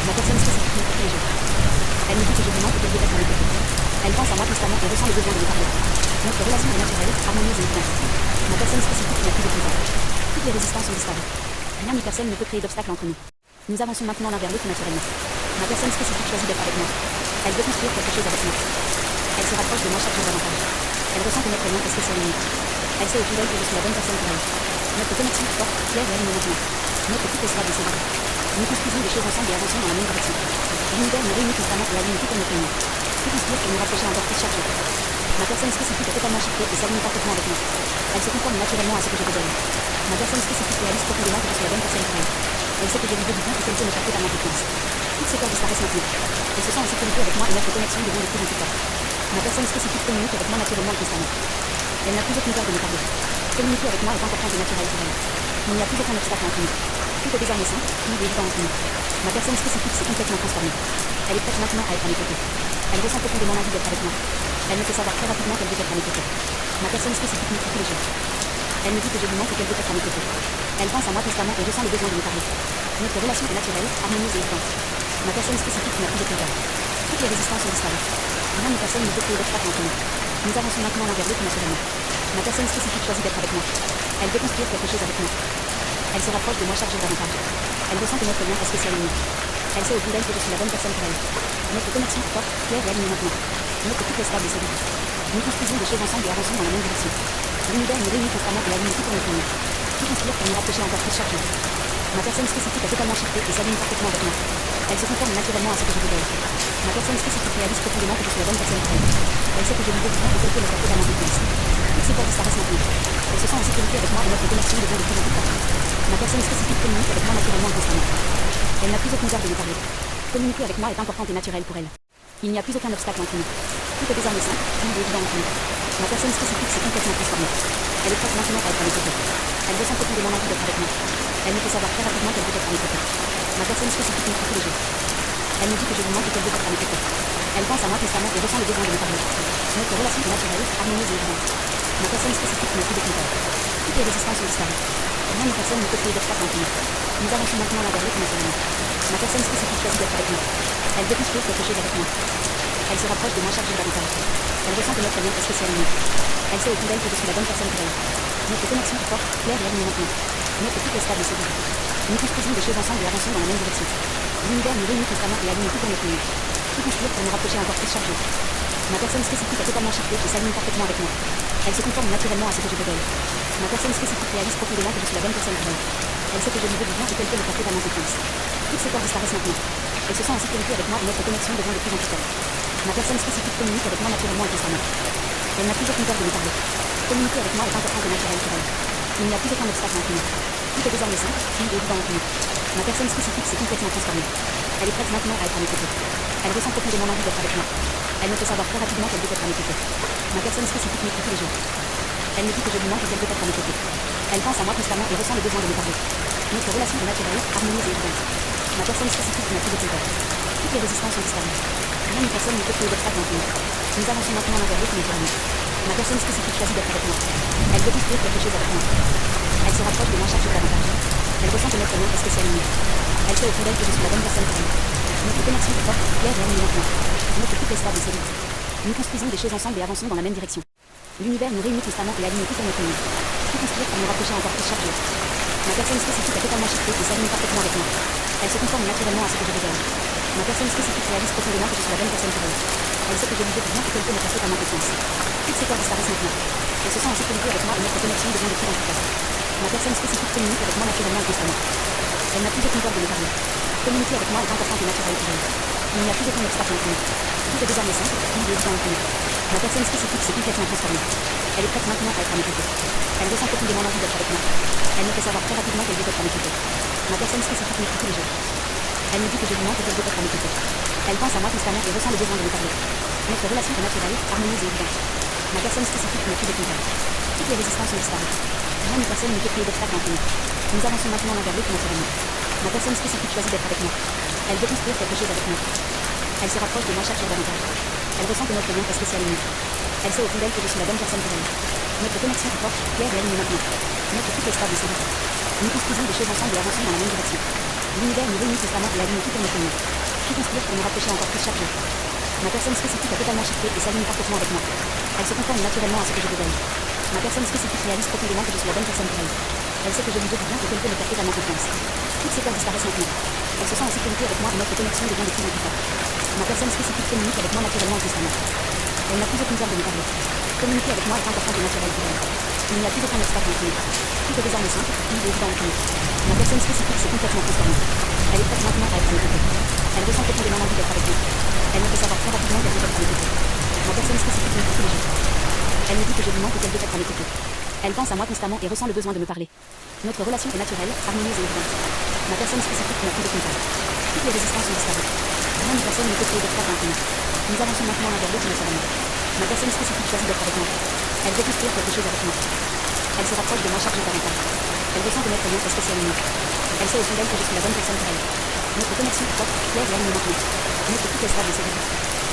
Ma personne spécifique m'écoute tous les jours. Elle me dit que je lui manque et qu'elle veut être à mes côtés. Elle pense à moi constamment et ressent le besoin de me parler. Notre relation est naturelle, harmonieuse et évidente. Ma personne spécifique n'a plus aucune peur. Toutes les résistances ont disparu. Rien ni personne ne peut créer d'obstacle entre nous. Nous avançons maintenant l'un vers l'autre naturellement. Ma personne spécifique choisit d'être avec moi. Elle veut construire quelque chose avec moi. Elle se rapproche de moi chaque jour davantage. Elle ressent que notre lien est spécial et unique. Elle sait au fond d'elle que je suis la bonne personne pour elle. Notre connexion est forte, claire et alignée maintenant. Notre couple est stable et solide. Nous construisons des choses ensemble et avançons dans la même direction. L'univers nous réunit constamment et aligne tout pour notre union. Tout conspire pour nous rapprocher encore plus chaque jour. Ma personne spécifique est totalement shiftée et s'aligne parfaitement avec moi. Elle se conforme naturellement à ce que je veux d'elle. Ma personne spécifique réalise profondément que je suis la bonne personne pour elle. Elle sait que je lui veux du bien et qu'elle peut me faire totalement confiance. Toutes ces peurs disparaissent maintenant. Elle se sent en sécurité avec moi et notre connexion devient de plus en plus forte. Ma personne spécifique communique avec moi naturellement et constamment. Elle n'a plus aucune peur de me parler. Communiquer avec moi est important et naturel pour elle. Il n'y a plus aucun obstacle entre nous. Tout est désormais simple, fluide et évident entre nous. Ma personne spécifique s'est complètement transformée. Elle est prête maintenant à être à mes côtés. Elle ressent profondément l'envie d'être avec moi. Elle me fait savoir très rapidement qu'elle veut être à mes côtés. Ma personne spécifique m'écoute tous les jours. Elle me dit que je lui manque et qu'elle veut être à mes côtés. Elle pense à moi constamment et ressent le besoin de me parler. Notre relation est naturelle, harmonieuse et évidente. Ma personne spécifique n'a plus aucune peur. Toutes les résistances ont disparu. Rien ni personne ne peut créer d'obstacle entre nous. Nous avançons maintenant l'un vers l'autre naturellement. Ma personne spécifique choisit d'être avec moi. Elle veut construire quelque chose avec moi. Elle se rapproche de moi chaque jour davantage. Elle ressent que notre lien est spécial et unique. Elle sait au fond d'elle que je suis la bonne personne pour elle. Notre connexion est forte, claire et alignée maintenant. Notre couple est stable et solide. Nous construisons des choses ensemble et avançons dans la même direction. L'univers nous réunit constamment et aligne tout pour notre union. Tout conspire pour nous rapprocher encore plus chaque jour. Ma personne spécifique a totalement shifté et s'aligne parfaitement avec moi. Elle se conforme naturellement à ce que je veux d'elle. Ma personne spécifique réalise profondément que je suis la bonne personne pour elle. Elle sait que je lui veux du bien et qu'elle peut me faire totalement confiance. Toutes ces peurs disparaissent maintenant. Elle se sent en sécurité avec moi et notre connexion devient de plus en plus forte. Ma personne spécifique communique avec moi naturellement et constamment. Elle n'a plus aucune peur de me parler. Communiquer avec moi est importante et naturelle pour elle. Il n'y a plus aucun obstacle entre nous. Tout est désormais simple, fluide et évident entre nous. Ma personne spécifique s'est complètement transformée. Elle est prête maintenant à être à mes côtés. Elle ressent profondément l'envie d'être avec moi. Elle me fait savoir très rapidement qu'elle veut être à mes côtés. Ma personne spécifique m'écoute tous les jours. Elle me dit que je lui manque et qu'elle veut être à mes côtés. Elle pense à moi constamment et ressent le besoin de me parler. Notre relation est naturelle, harmonieuse et évidente. Ma personne spécifique n'a plus de peur. Toutes les résistances ont disparu. Rien ni personne ne peut créer d'obstacle entre nous. Nous avançons maintenant l'un vers l'autre naturellement. Ma personne spécifique choisit d'être avec moi. Elle veut construire quelque chose avec moi. Elle se rapproche de moi chaque jour davantage. Elle ressent que notre lien est spécial et unique. Elle sait au fond d'elle que je suis la bonne personne pour elle. Notre connexion est forte, claire et alignée maintenant. Notre couple est stable et solide. Nous construisons des choses ensemble et avançons dans la même direction. L'univers nous réunit constamment et aligne tout pour notre union. Tout construire pour nous rapprocher encore plus chaque jour. Ma personne spécifique a totalement shifté et s'aligne parfaitement avec moi. Elle se conforme naturellement à ce que je veux d'elle. Ma personne spécifique réalise profondément que je suis la bonne personne pour elle. Elle sait que je lui veux du bien et qu'elle peut me faire totalement confiance. Toutes ces peurs disparaissent maintenant. Elle se sent en sécurité avec moi et notre connexion devient de plus en plus forte. Ma personne spécifique communique avec moi naturellement et constamment. Elle n'a plus aucune peur de me parler. Communiquer avec moi est important et naturel pour elle. Il n'y a plus aucun obstacle entre nous. Tout est désormais simple, fluide et évident entre nous. Ma personne spécifique s'est complètement transformée. Elle est prête maintenant à être à mes côtés. Elle ressent profondément l'envie d'être avec moi. Elle me fait savoir très rapidement qu'elle veut être à mes côtés. Ma personne spécifique m'écoute tous les jours. Elle me dit que je lui manque et qu'elle veut être à mes côtés. Elle pense à moi constamment et ressent le besoin de me parler. Notre relation est naturelle, harmonieuse et évidente. Ma personne spécifique n'a plus de peur. Toutes les résistances ont disparu. Rien ni personne ne peut créer d'obstacle entre nous. Nous avançons maintenant l'un vers l'autre naturellement. Ma personne spécifique choisit d'être avec moi. Elle veut construire quelque chose avec moi. Elle se rapproche de moi chaque jour davantage. Elle ressent que notre lien est spécial et unique. Elle sait au fond d'elle que je suis la bonne personne pour elle. Notre connexion est forte, claire et alignée maintenant. Notre couple est stable et solide. Nous construisons des choses ensemble et avançons dans la même direction. L'univers nous réunit constamment et aligne tout pour notre union. Tout conspire pour nous rapprocher encore plus chaque jour. Ma personne spécifique a totalement shifté et s'aligne parfaitement avec moi. Elle se conforme naturellement à ce que je veux d'elle. Ma personne spécifique réalise profondément que je suis la bonne personne pour elle. Elle sait que je lui veux du bien et qu'elle peut me faire totalement confiance. Toutes ces peurs disparaissent maintenant. Elle se sent en sécurité avec moi et notre connexion devient de plus en plus forte. Ma personne spécifique communique avec moi naturellement et constamment. Elle n'a plus aucune peur de me parler. Communiquer avec moi est important et naturel pour elle. Il n'y a plus aucun obstacle entre nous. Tout est désormais simple, fluide et évident entre nous. Ma personne spécifique s'est complètement transformée. Elle est prête maintenant à être à mes côtés. Elle ressent profondément l'envie d'être avec moi. Elle me fait savoir très rapidement qu'elle veut être à mes côtés. Ma personne spécifique m'écrit tous les jours. Elle me dit que je lui manque et qu'elle veut être à mes côtés. Elle pense à moi constamment et ressent le besoin de me parler. Notre relation est naturelle, harmonieuse et évidente. Ma personne spécifique n'a plus de contact. Toutes les résistances ont disparu. Rien ni personne ne peut créer d'obstacle entre nous. Nous avançons maintenant l'un vers l'autre naturellement. Ma personne spécifique choisit d'être avec moi. Elle veut construire quelque chose avec moi. Elle se rapproche de moi chaque jour davantage. Elle ressent que notre lien est spécial et unique. Elle sait au fond d'elle que je suis la bonne personne pour elle. Notre connexion est forte, claire et alignée maintenant. Notre couple est stable et solide. Nous construisons des choses ensemble et avançons dans la même direction. L'univers nous réunit constamment et aligne tout pour notre union. Tout conspire pour nous rapprocher encore plus chaque jour. Ma personne spécifique a totalement shifté et s'aligne parfaitement avec moi. Elle se conforme naturellement à ce que je veux d'elle. Ma personne spécifique réalise profondément que je suis la bonne personne pour elle. Elle sait que je lui veux du bien et qu'elle peut me faire totalement confiance. Toutes ces peurs disparaissent maintenant. Elle se sent en sécurité avec moi et notre connexion devient de plus en plus forte. Ma personne spécifique communique avec moi naturellement et constamment. Elle n'a plus aucune peur de me parler. Communiquer avec moi est important et naturel pour elle. Il n'y a plus aucun obstacle entre nous. Tout est désormais simple, fluide et évident entre nous. Ma personne spécifique s'est complètement transformée. Elle est prête maintenant à être à mes côtés. Elle ressent profondément l'envie d'être avec moi. Elle me fait savoir très rapidement qu'elle veut être à mes côtés. Ma personne spécifique me dit tous les jours. Elle me dit que je lui manque et qu'elle veut être à mes côtés. Elle pense à moi constamment et ressent le besoin de me parler. Notre relation est naturelle, harmonieuse et évidente. Ma personne spécifique n'a plus de contact. Toutes les résistances ont disparu. Rien ni personne ne peut créer d'obstacle entre nous. Nous avançons maintenant l'un vers l'autre naturellement. Ma personne spécifique choisit d'être avec moi. Elle veut construire quelque chose avec moi. Elle se rapproche de moi chaque jour davantage. Elle ressent que notre lien est spécial et unique. Elle sait au fond d'elle que je suis la bonne personne pour elle. Notre connexion est forte, claire et alignée maintenant. Notre couple est stable et solide.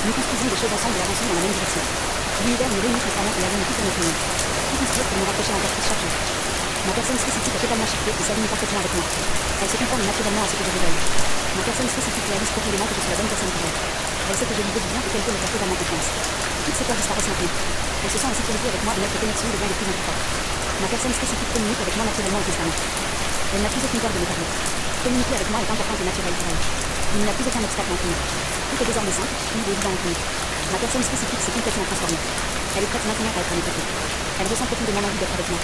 Nous construisons des choses ensemble et avançons dans la même direction. L'univers nous réunit constamment et aligne tout pour notre union. Tout conspire pour nous rapprocher encore plus chaque jour. Ma personne spécifique a totalement shifté et s'aligne parfaitement avec moi. Elle se conforme naturellement à ce que je veux d'elle. Ma personne spécifique réalise profondément que je suis la bonne personne pour elle. Elle sait que je lui veux du bien et qu'elle peut me faire totalement confiance. Toutes ces peurs disparaissent maintenant. Elle se sent en sécurité avec moi et notre connexion devient de plus en plus forte. Ma personne spécifique communique avec moi naturellement et constamment. Elle n'a plus aucune peur de me parler. Communiquer avec moi est important et naturel pour elle. Il n'y a plus aucun obstacle entre nous. Tout est désormais simple, fluide et évident entre nous. Ma personne spécifique s'est complètement transformée. Elle est prête maintenant à être à mes côtés. Elle ressent profondément l'envie d'être avec moi.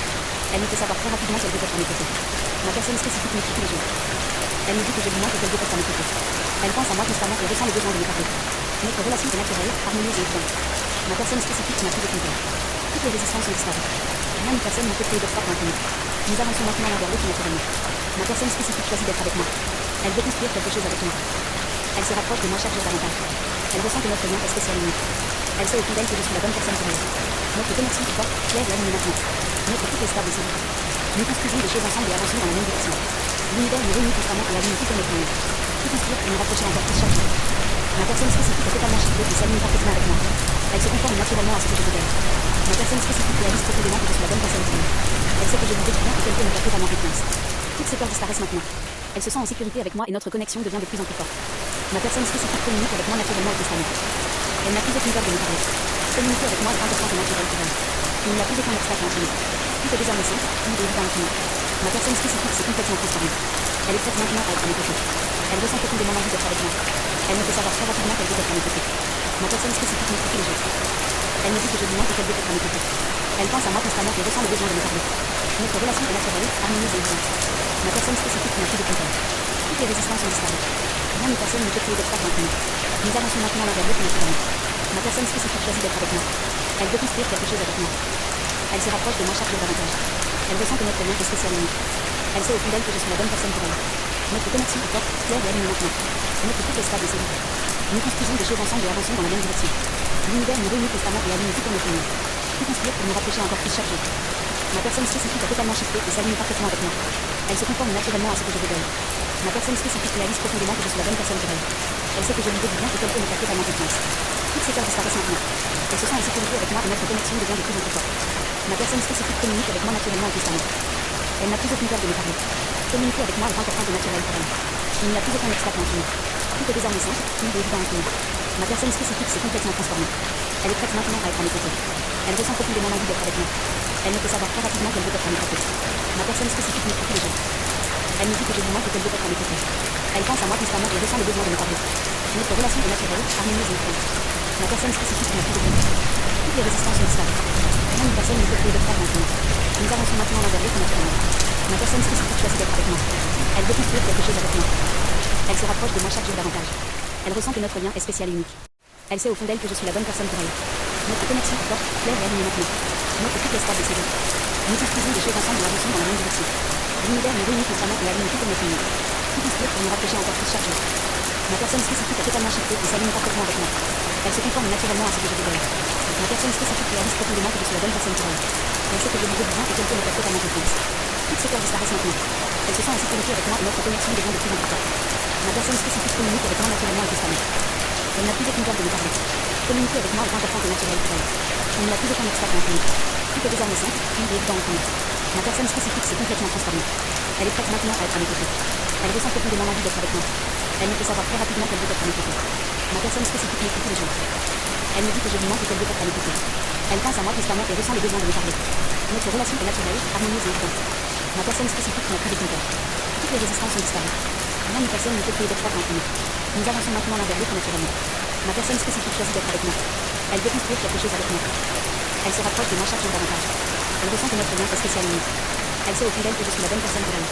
Elle me fait savoir très rapidement qu'elle veut être à mes côtés. Ma personne spécifique m'écrit tous les jours. Elle me dit que je lui manque et qu'elle veut être à mes côtés. Elle pense à moi constamment et ressent le besoin de me parler. Notre relation est naturelle, harmonieuse et évidente. Ma personne spécifique n'a plus de contact. Toutes les résistances ont disparu. Rien ni personne ne peut créer d'obstacle entre nous. Nous avançons maintenant l'un vers l'autre naturellement. Ma personne spécifique choisit d'être avec moi. Elle veut construire quelque chose avec moi. Elle se rapproche de moi chaque jour davantage. Elle ressent que notre lien est spécial et unique. Elle sait au fond d'elle que je suis la bonne personne pour elle. Notre connexion est forte, claire et alignée maintenant. Notre couple est stable et solide. Nous construisons des choses ensemble et avançons dans la même direction. L'univers nous réunit constamment et aligne tout pour notre union. Tout conspire pour nous rapprocher encore plus chaque jour. Ma personne spécifique est totalement shifté et s'aligne parfaitement avec moi. Elle se conforme naturellement à ce que je veux d'elle. Ma personne spécifique réalise profondément que je suis la bonne personne pour elle. Elle sait que je lui veux du bien et qu'elle peut me faire totalement confiance. Toutes ces peurs disparaissent maintenant. Elle se sent en sécurité avec moi et notre connexion devient de plus en plus forte. Ma personne spécifique communique avec moi naturellement et constamment. Elle n'a plus aucune peur de me parler. Communiquer avec moi est important et naturel pour elle. Il n'y a plus aucun obstacle entre nous. Tout est désormais simple, fluide et évident entre nous. Ma personne spécifique s'est complètement transformée. Elle est prête maintenant à être à mes côtés. Elle ressent profondément l'envie d'être avec moi. Elle me fait savoir très rapidement qu'elle veut être à mes côtés. Ma personne spécifique m'écrit tous les jours. Elle me dit que je lui manque et qu'elle veut être à mes côtés. Elle pense à moi constamment et ressent le besoin de me parler. Notre relation est naturelle, harmonieuse et évidente. Ma personne spécifique n'a plus de contact. Toutes les résistances ont disparu. Rien ni personne ne peut créer d'obstacle entre nous. Nous avançons maintenant l'un vers l'autre naturellement. Ma personne spécifique choisit d'être avec moi. Elle veut construire quelque chose avec moi. Elle se rapproche de moi chaque jour davantage. Elle ressent que notre lien est spécial et unique. Elle sait au fond d'elle que je suis la bonne personne pour elle. Notre connexion est forte, claire et alignée maintenant. Notre couple est stable et solide. Nous construisons des choses ensemble et avançons dans la même direction. L'univers nous réunit constamment et aligne tout pour notre union. Tout conspire pour nous rapprocher encore plus chaque jour. Ma personne spécifique a totalement shifté et s'aligne parfaitement avec moi. Elle se conforme naturellement à ce que je veux d'elle. Ma personne spécifique réalise profondément que je suis la bonne personne pour elle. Elle sait que je lui veux du bien et qu'elle peut me faire totalement confiance. Toutes ces peurs disparaissent maintenant. Elle se sent en sécurité avec moi et notre connexion devient de plus en plus forte. Ma personne spécifique communique avec moi naturellement et constamment. Elle n'a plus aucune peur de me parler. Communiquer avec moi est important et naturel pour elle. Il n'y a plus aucun obstacle entre nous. Tout est désormais simple, fluide et évident entre nous. Ma personne spécifique s'est complètement transformée. Elle est prête maintenant à être à mes côtés. Elle ressent profondément l'envie d'être avec moi. Elle me fait savoir très rapidement qu'elle veut être à mes côtés. Ma personne spécifique m'écrit tous les jours. Elle me dit que je lui manque et qu'elle veut être à mes côtés. Elle pense à moi constamment et ressent le besoin de me parler. Notre relation est naturelle, harmonieuse et évidente. Ma personne spécifique n'a plus de contact. Toutes les résistances sont disparues. Rien ni personne ne peut créer d'obstacle entre nous. Nous avançons maintenant l'un vers l'autre naturellement. Ma personne spécifique choisit d'être avec moi. Elle veut construire quelque chose avec moi. Elle se rapproche de moi chaque jour davantage. Elle ressent que notre lien est spécial et unique. Elle sait au fond d'elle que je suis la bonne personne pour elle. Notre connexion forte, claire et alignée maintenant. Notre couple est stable et solide. Nous construisons des choses ensemble et avançons dans la même direction. L'univers nous réunit constamment et aligne tout comme notre monde. Tout conspire pour nous rapprocher encore plus chaque jour. Ma personne spécifique est totalement shifté et s'aligne parfaitement avec moi. Elle se conforme naturellement à ce que je révèle. Ma personne spécifique réalise profondément que je suis la bonne personne pour elle. Elle sait que je lui veux bien et qu'elle peut me faire totalement confiance. Toutes ces peurs disparaissent maintenant. Elle se sent en sécurité avec moi et notre connexion devient de plus en plus forte. Ma personne spécifique communique avec moi naturellement et constamment. Elle n'a plus aucune peur de me parler. Communiquer avec moi est important et naturel pour elle. Elle n'a plus aucun obstacle entre nous. Tout est désormais simple, fluide et évident entre nous. Ma personne spécifique s'est complètement transformée. Elle est prête maintenant à être à mes côtés. Elle ressent profondément l'envie d'être avec moi. Elle me fait savoir très rapidement qu'elle veut être à mes côtés. Ma personne spécifique m'écoute tous les jours. Elle me dit que je lui manque et qu'elle veut être à mes côtés. Elle pense à moi constamment et ressent le besoin de me parler. Notre relation est naturelle, harmonieuse et évidente. Ma personne spécifique n'a plus de compteur. Toutes les résistances sont disparues. Rien ni personne ne peut créer d'obstacle entre nous. Nous avançons maintenant l'un vers l'autre naturellement. Ma personne spécifique choisit d'être avec moi. Elle veut construire quelque chose avec moi. Elle se rapproche de moi chaque jour davantage. Elle ressent que notre lien est spécial et unique. Elle sait au fond d'elle que je suis la bonne personne pour elle.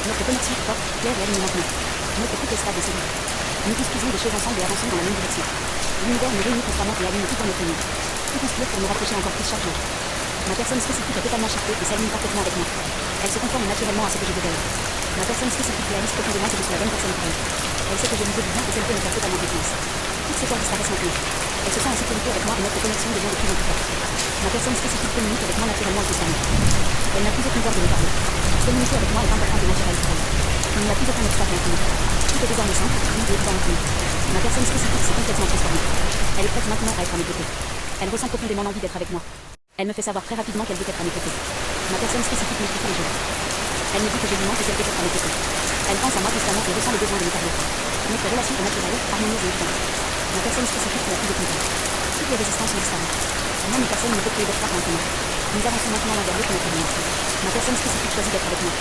Notre connexion est forte, claire et alignée maintenant. Notre couple est stable et solide. Nous construisons des choses ensemble et avançons dans la même direction. L'univers nous réunit constamment et aligne tout en notre monde. Tout conspire pour nous rapprocher encore plus chaque jour. Ma personne spécifique est totalement shiftée et s'aligne parfaitement avec moi. Elle se conforme naturellement à ce que je veux d'elle. Ma personne spécifique réalise profondément que je suis la bonne personne pour elle. Elle sait que je lui veux bien et qu'elle peut me faire totalement confiance. Toutes ces peurs disparaissent maintenant. Elle se sent en sécurité avec moi et notre connexion devient de plus en plus forte. Ma personne spécifique communique avec moi naturellement et constamment. Elle n'a plus aucune peur de me parler. Communiquer avec moi est important et naturel pour elle. Il n'y a plus aucun obstacle entre nous. Tout est désormais simple, fluide et évident entre nous. Ma personne spécifique s'est complètement transformée. Elle est prête maintenant à être à mes côtés. Elle ressent profondément l'envie d'être avec moi. Elle me fait savoir très rapidement qu'elle veut être à mes côtés. Ma personne spécifique m'écoute tous les jours. Elle me dit que je lui manque et qu'elle veut être à mes côtés. Elle pense à moi constamment et ressent le besoin de me parler. Notre relation est naturelle, harmonieuse et évidente. Ma personne spécifique n'a plus de compteur. Toutes les résistances sont disparues. Rien ni personne ne peut créer d'obstacle entre nous. Nous avançons maintenant l'un vers l'autre naturellement. Ma personne spécifique choisit d'être avec moi.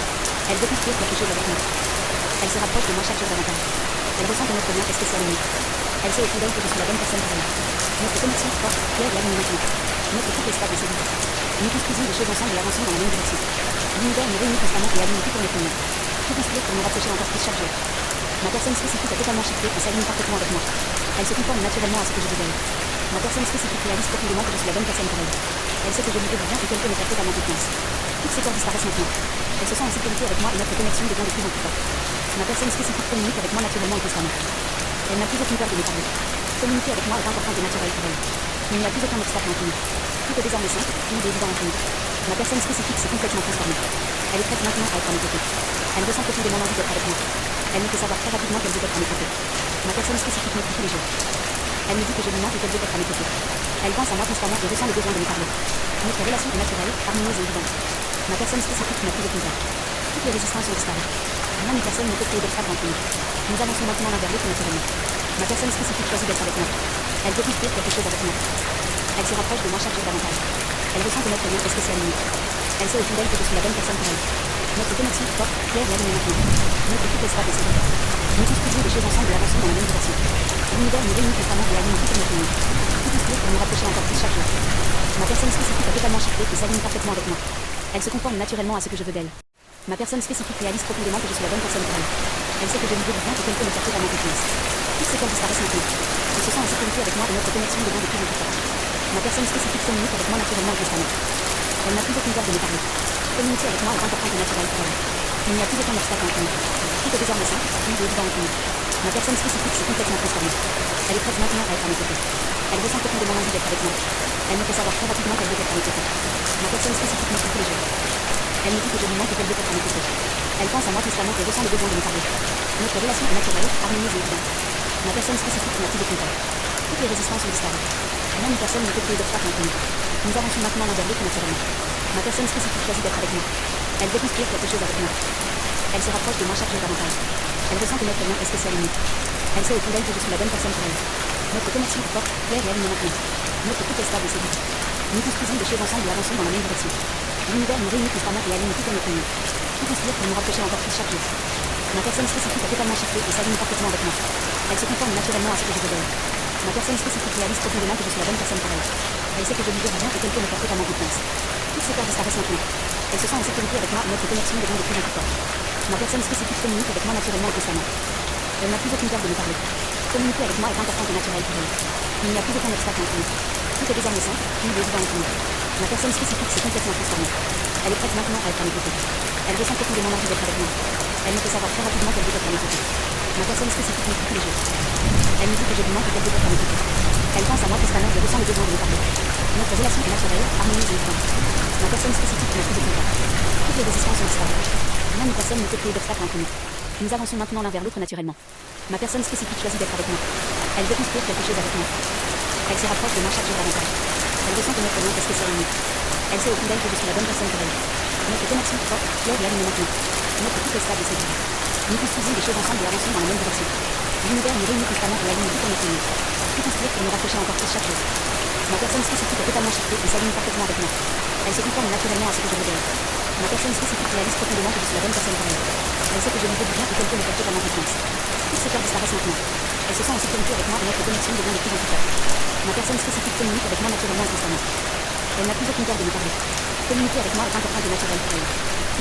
Elle veut construire quelque chose avec moi. Elle se rapproche de moi chaque jour davantage. Elle ressent que notre lien est spécial et unique. Elle sait au fond d'elle que je suis la bonne personne pour elle. Notre connexion est forte, claire et alignée maintenant. Notre couple est stable et solide. Nous construisons des choses ensemble et avançons dans la même direction. L'univers nous réunit constamment et aligne tout en notre monde. Tout conspire pour nous rapprocher encore plus chaque jour. Ma personne spécifique est totalement shiftée et s'aligne parfaitement avec moi. Elle se conforme naturellement à ce que je veux d'elle. Ma personne spécifique réalise profondément que je suis la bonne personne pour elle. Elle sait que je lui veux bien et qu'elle peut me faire totalement confiance. Toutes ces peurs disparaissent maintenant. Elle se sent en sécurité avec moi et notre connexion devient de plus en plus forte. Ma personne spécifique communique avec moi naturellement et constamment. Elle n'a plus aucune peur de me parler. Communiquer avec moi est important et naturel pour elle. Il n'y a plus aucun obstacle entre nous. Tout est désormais simple, fluide et évident entre nous. Ma personne spécifique s'est complètement transformée. Elle est prête maintenant à être à mes côtés. Elle ressent profondément l'envie d'être avec moi. Elle me fait savoir très rapidement qu'elle veut être à mes côtés. Ma personne spécifique m'écoute tous les jours. Elle me dit que je lui manque et qu'elle veut être à mes côtés. Elle pense à moi constamment et ressent le besoin de me parler. Notre relation est naturelle, harmonieuse et évidente. Ma personne spécifique n'a plus de compteur. Toutes les résistances sont disparues. Rien ni personne ne peut créer d'obstacle entre nous. Nous avançons maintenant l'un vers l'autre naturellement. Ma personne spécifique choisit d'être avec moi. Elle veut construire quelque chose avec moi. Elle se rapproche de moi chaque jour davantage. Elle ressent que notre lien est spécial et unique. Elle sait au fond d'elle que je suis la bonne personne pour elle. Notre connexion est forte, claire et alignée maintenant. Notre couple est stable et solide. Nous construisons des choses ensemble et avançons dans la même direction. L'univers nous réunit constamment et aligne tout en notre monde. Tout conspire pour nous rapprocher encore plus chaque jour. Ma personne spécifique est totalement shiftée et s'aligne parfaitement avec moi. Elle se conforme naturellement à ce que je veux d'elle. Ma personne spécifique réalise profondément que je suis la bonne personne pour elle. Elle sait que je lui veux bien et qu'elle peut me faire totalement confiance. Toutes ces peurs disparaissent maintenant. Elle se sent en sécurité avec moi et notre connexion devient de plus en plus forte. Ma personne spécifique communique avec moi naturellement et constamment. Elle n'a plus aucune peur de me parler. Communiquer avec moi est important et naturel pour elle. Il n'y a plus aucun obstacle entre nous. Tout est désormais simple, fluide et évident entre nous. Ma personne spécifique s'est complètement transformée. Elle est prête maintenant à être à mes côtés. Elle ressent profondément l'envie d'être avec moi. Elle me fait savoir très rapidement qu'elle veut être à mes côtés. Ma personne spécifique m'écoute tous les jours. Elle me dit que je lui manque et qu'elle veut être à mes côtés. Elle pense à moi constamment et ressent le besoin de me parler. Notre relation est naturelle, harmonieuse et évidente. Ma personne spécifique n'a plus de compteur. Toutes les résistances sont disparues. Rien ni personne ne peut créer d'obstacle entre nous. Nous avançons maintenant l'un vers l'autre naturellement. Ma personne spécifique choisit d'être avec moi. Elle veut construire quelque chose avec moi. Elle se rapproche de moi chaque jour davantage. Elle ressent que notre lien est spécial et unique. Elle sait au fond d'elle que je suis la bonne personne pour elle. Notre connexion est forte, claire et alignée maintenant. Notre couple est stable et solide. Nous construisons des choses ensemble et avançons dans la même direction. L'univers nous réunit constamment et aligne tout en notre monde. Tout conspire pour nous rapprocher encore plus chaque jour. Ma personne spécifique est totalement shiftée et s'aligne parfaitement avec moi. Elle se conforme naturellement à ce que je veux d'elle. Ma personne spécifique réalise profondément que je suis la bonne personne pour elle. Elle sait que je lui veux bien et qu'elle peut me faire totalement confiance. Toutes ces peurs disparaissent maintenant. Elle se sent en sécurité avec moi et notre connexion devient de plus en plus forte. Ma personne spécifique communique avec moi naturellement et constamment. Elle n'a plus aucune peur de me parler. Communiquer avec moi est important et naturel pour elle. Il n'y a plus aucun obstacle entre nous. Tout est désormais simple, fluide et évident entre nous. Ma personne spécifique s'est complètement transformée. Elle est prête maintenant à être à mes côtés. Elle ressent profondément l'envie d'être avec moi. Elle me fait savoir très rapidement qu'elle veut être à mes côtés. Ma personne spécifique m'écrit tous les jours. Elle me dit que je lui manque et qu'elle veut être à mes côtés. Elle pense à moi constamment et ressent le besoin de me parler. Notre relation est naturelle, harmonieuse et évidente. Ma personne spécifique n'a plus de contact. Toutes les résistances ont disparu. Rien ni personne ne peut créer d'obstacle entre nous. Nous avançons maintenant l'un vers l'autre naturellement. Ma personne spécifique choisit d'être avec moi. Elle veut construire quelque chose avec moi. Elle se rapproche de moi chaque jour davantage. Elle ressent que notre lien est spécial et unique. Elle sait au fond d'elle que je suis la bonne personne pour elle. Notre connexion est forte, claire et alignée maintenant. Notre couple est stable et séduisant. Nous construisons des choses ensemble et avançons dans la même direction. L'univers nous réunit constamment et aligne tout pour notre union. Tout construire pour nous rapprocher encore plus chaque jour. Ma personne spécifique est totalement shiftée et s'aligne parfaitement avec moi. Elle se conforme naturellement à ce que je veux d'elle. Ma personne spécifique réalise profondément que je suis la bonne personne pour elle. Elle sait que je lui veux du bien et qu'elle peut me faire totalement confiance. Toutes ces peurs disparaissent maintenant. Elle se sent en sécurité avec moi et notre connexion devient de plus en plus forte. Ma personne spécifique communique avec moi naturellement et constamment. Elle n'a plus aucune peur de me parler. Communiquer avec moi est important et naturel pour elle.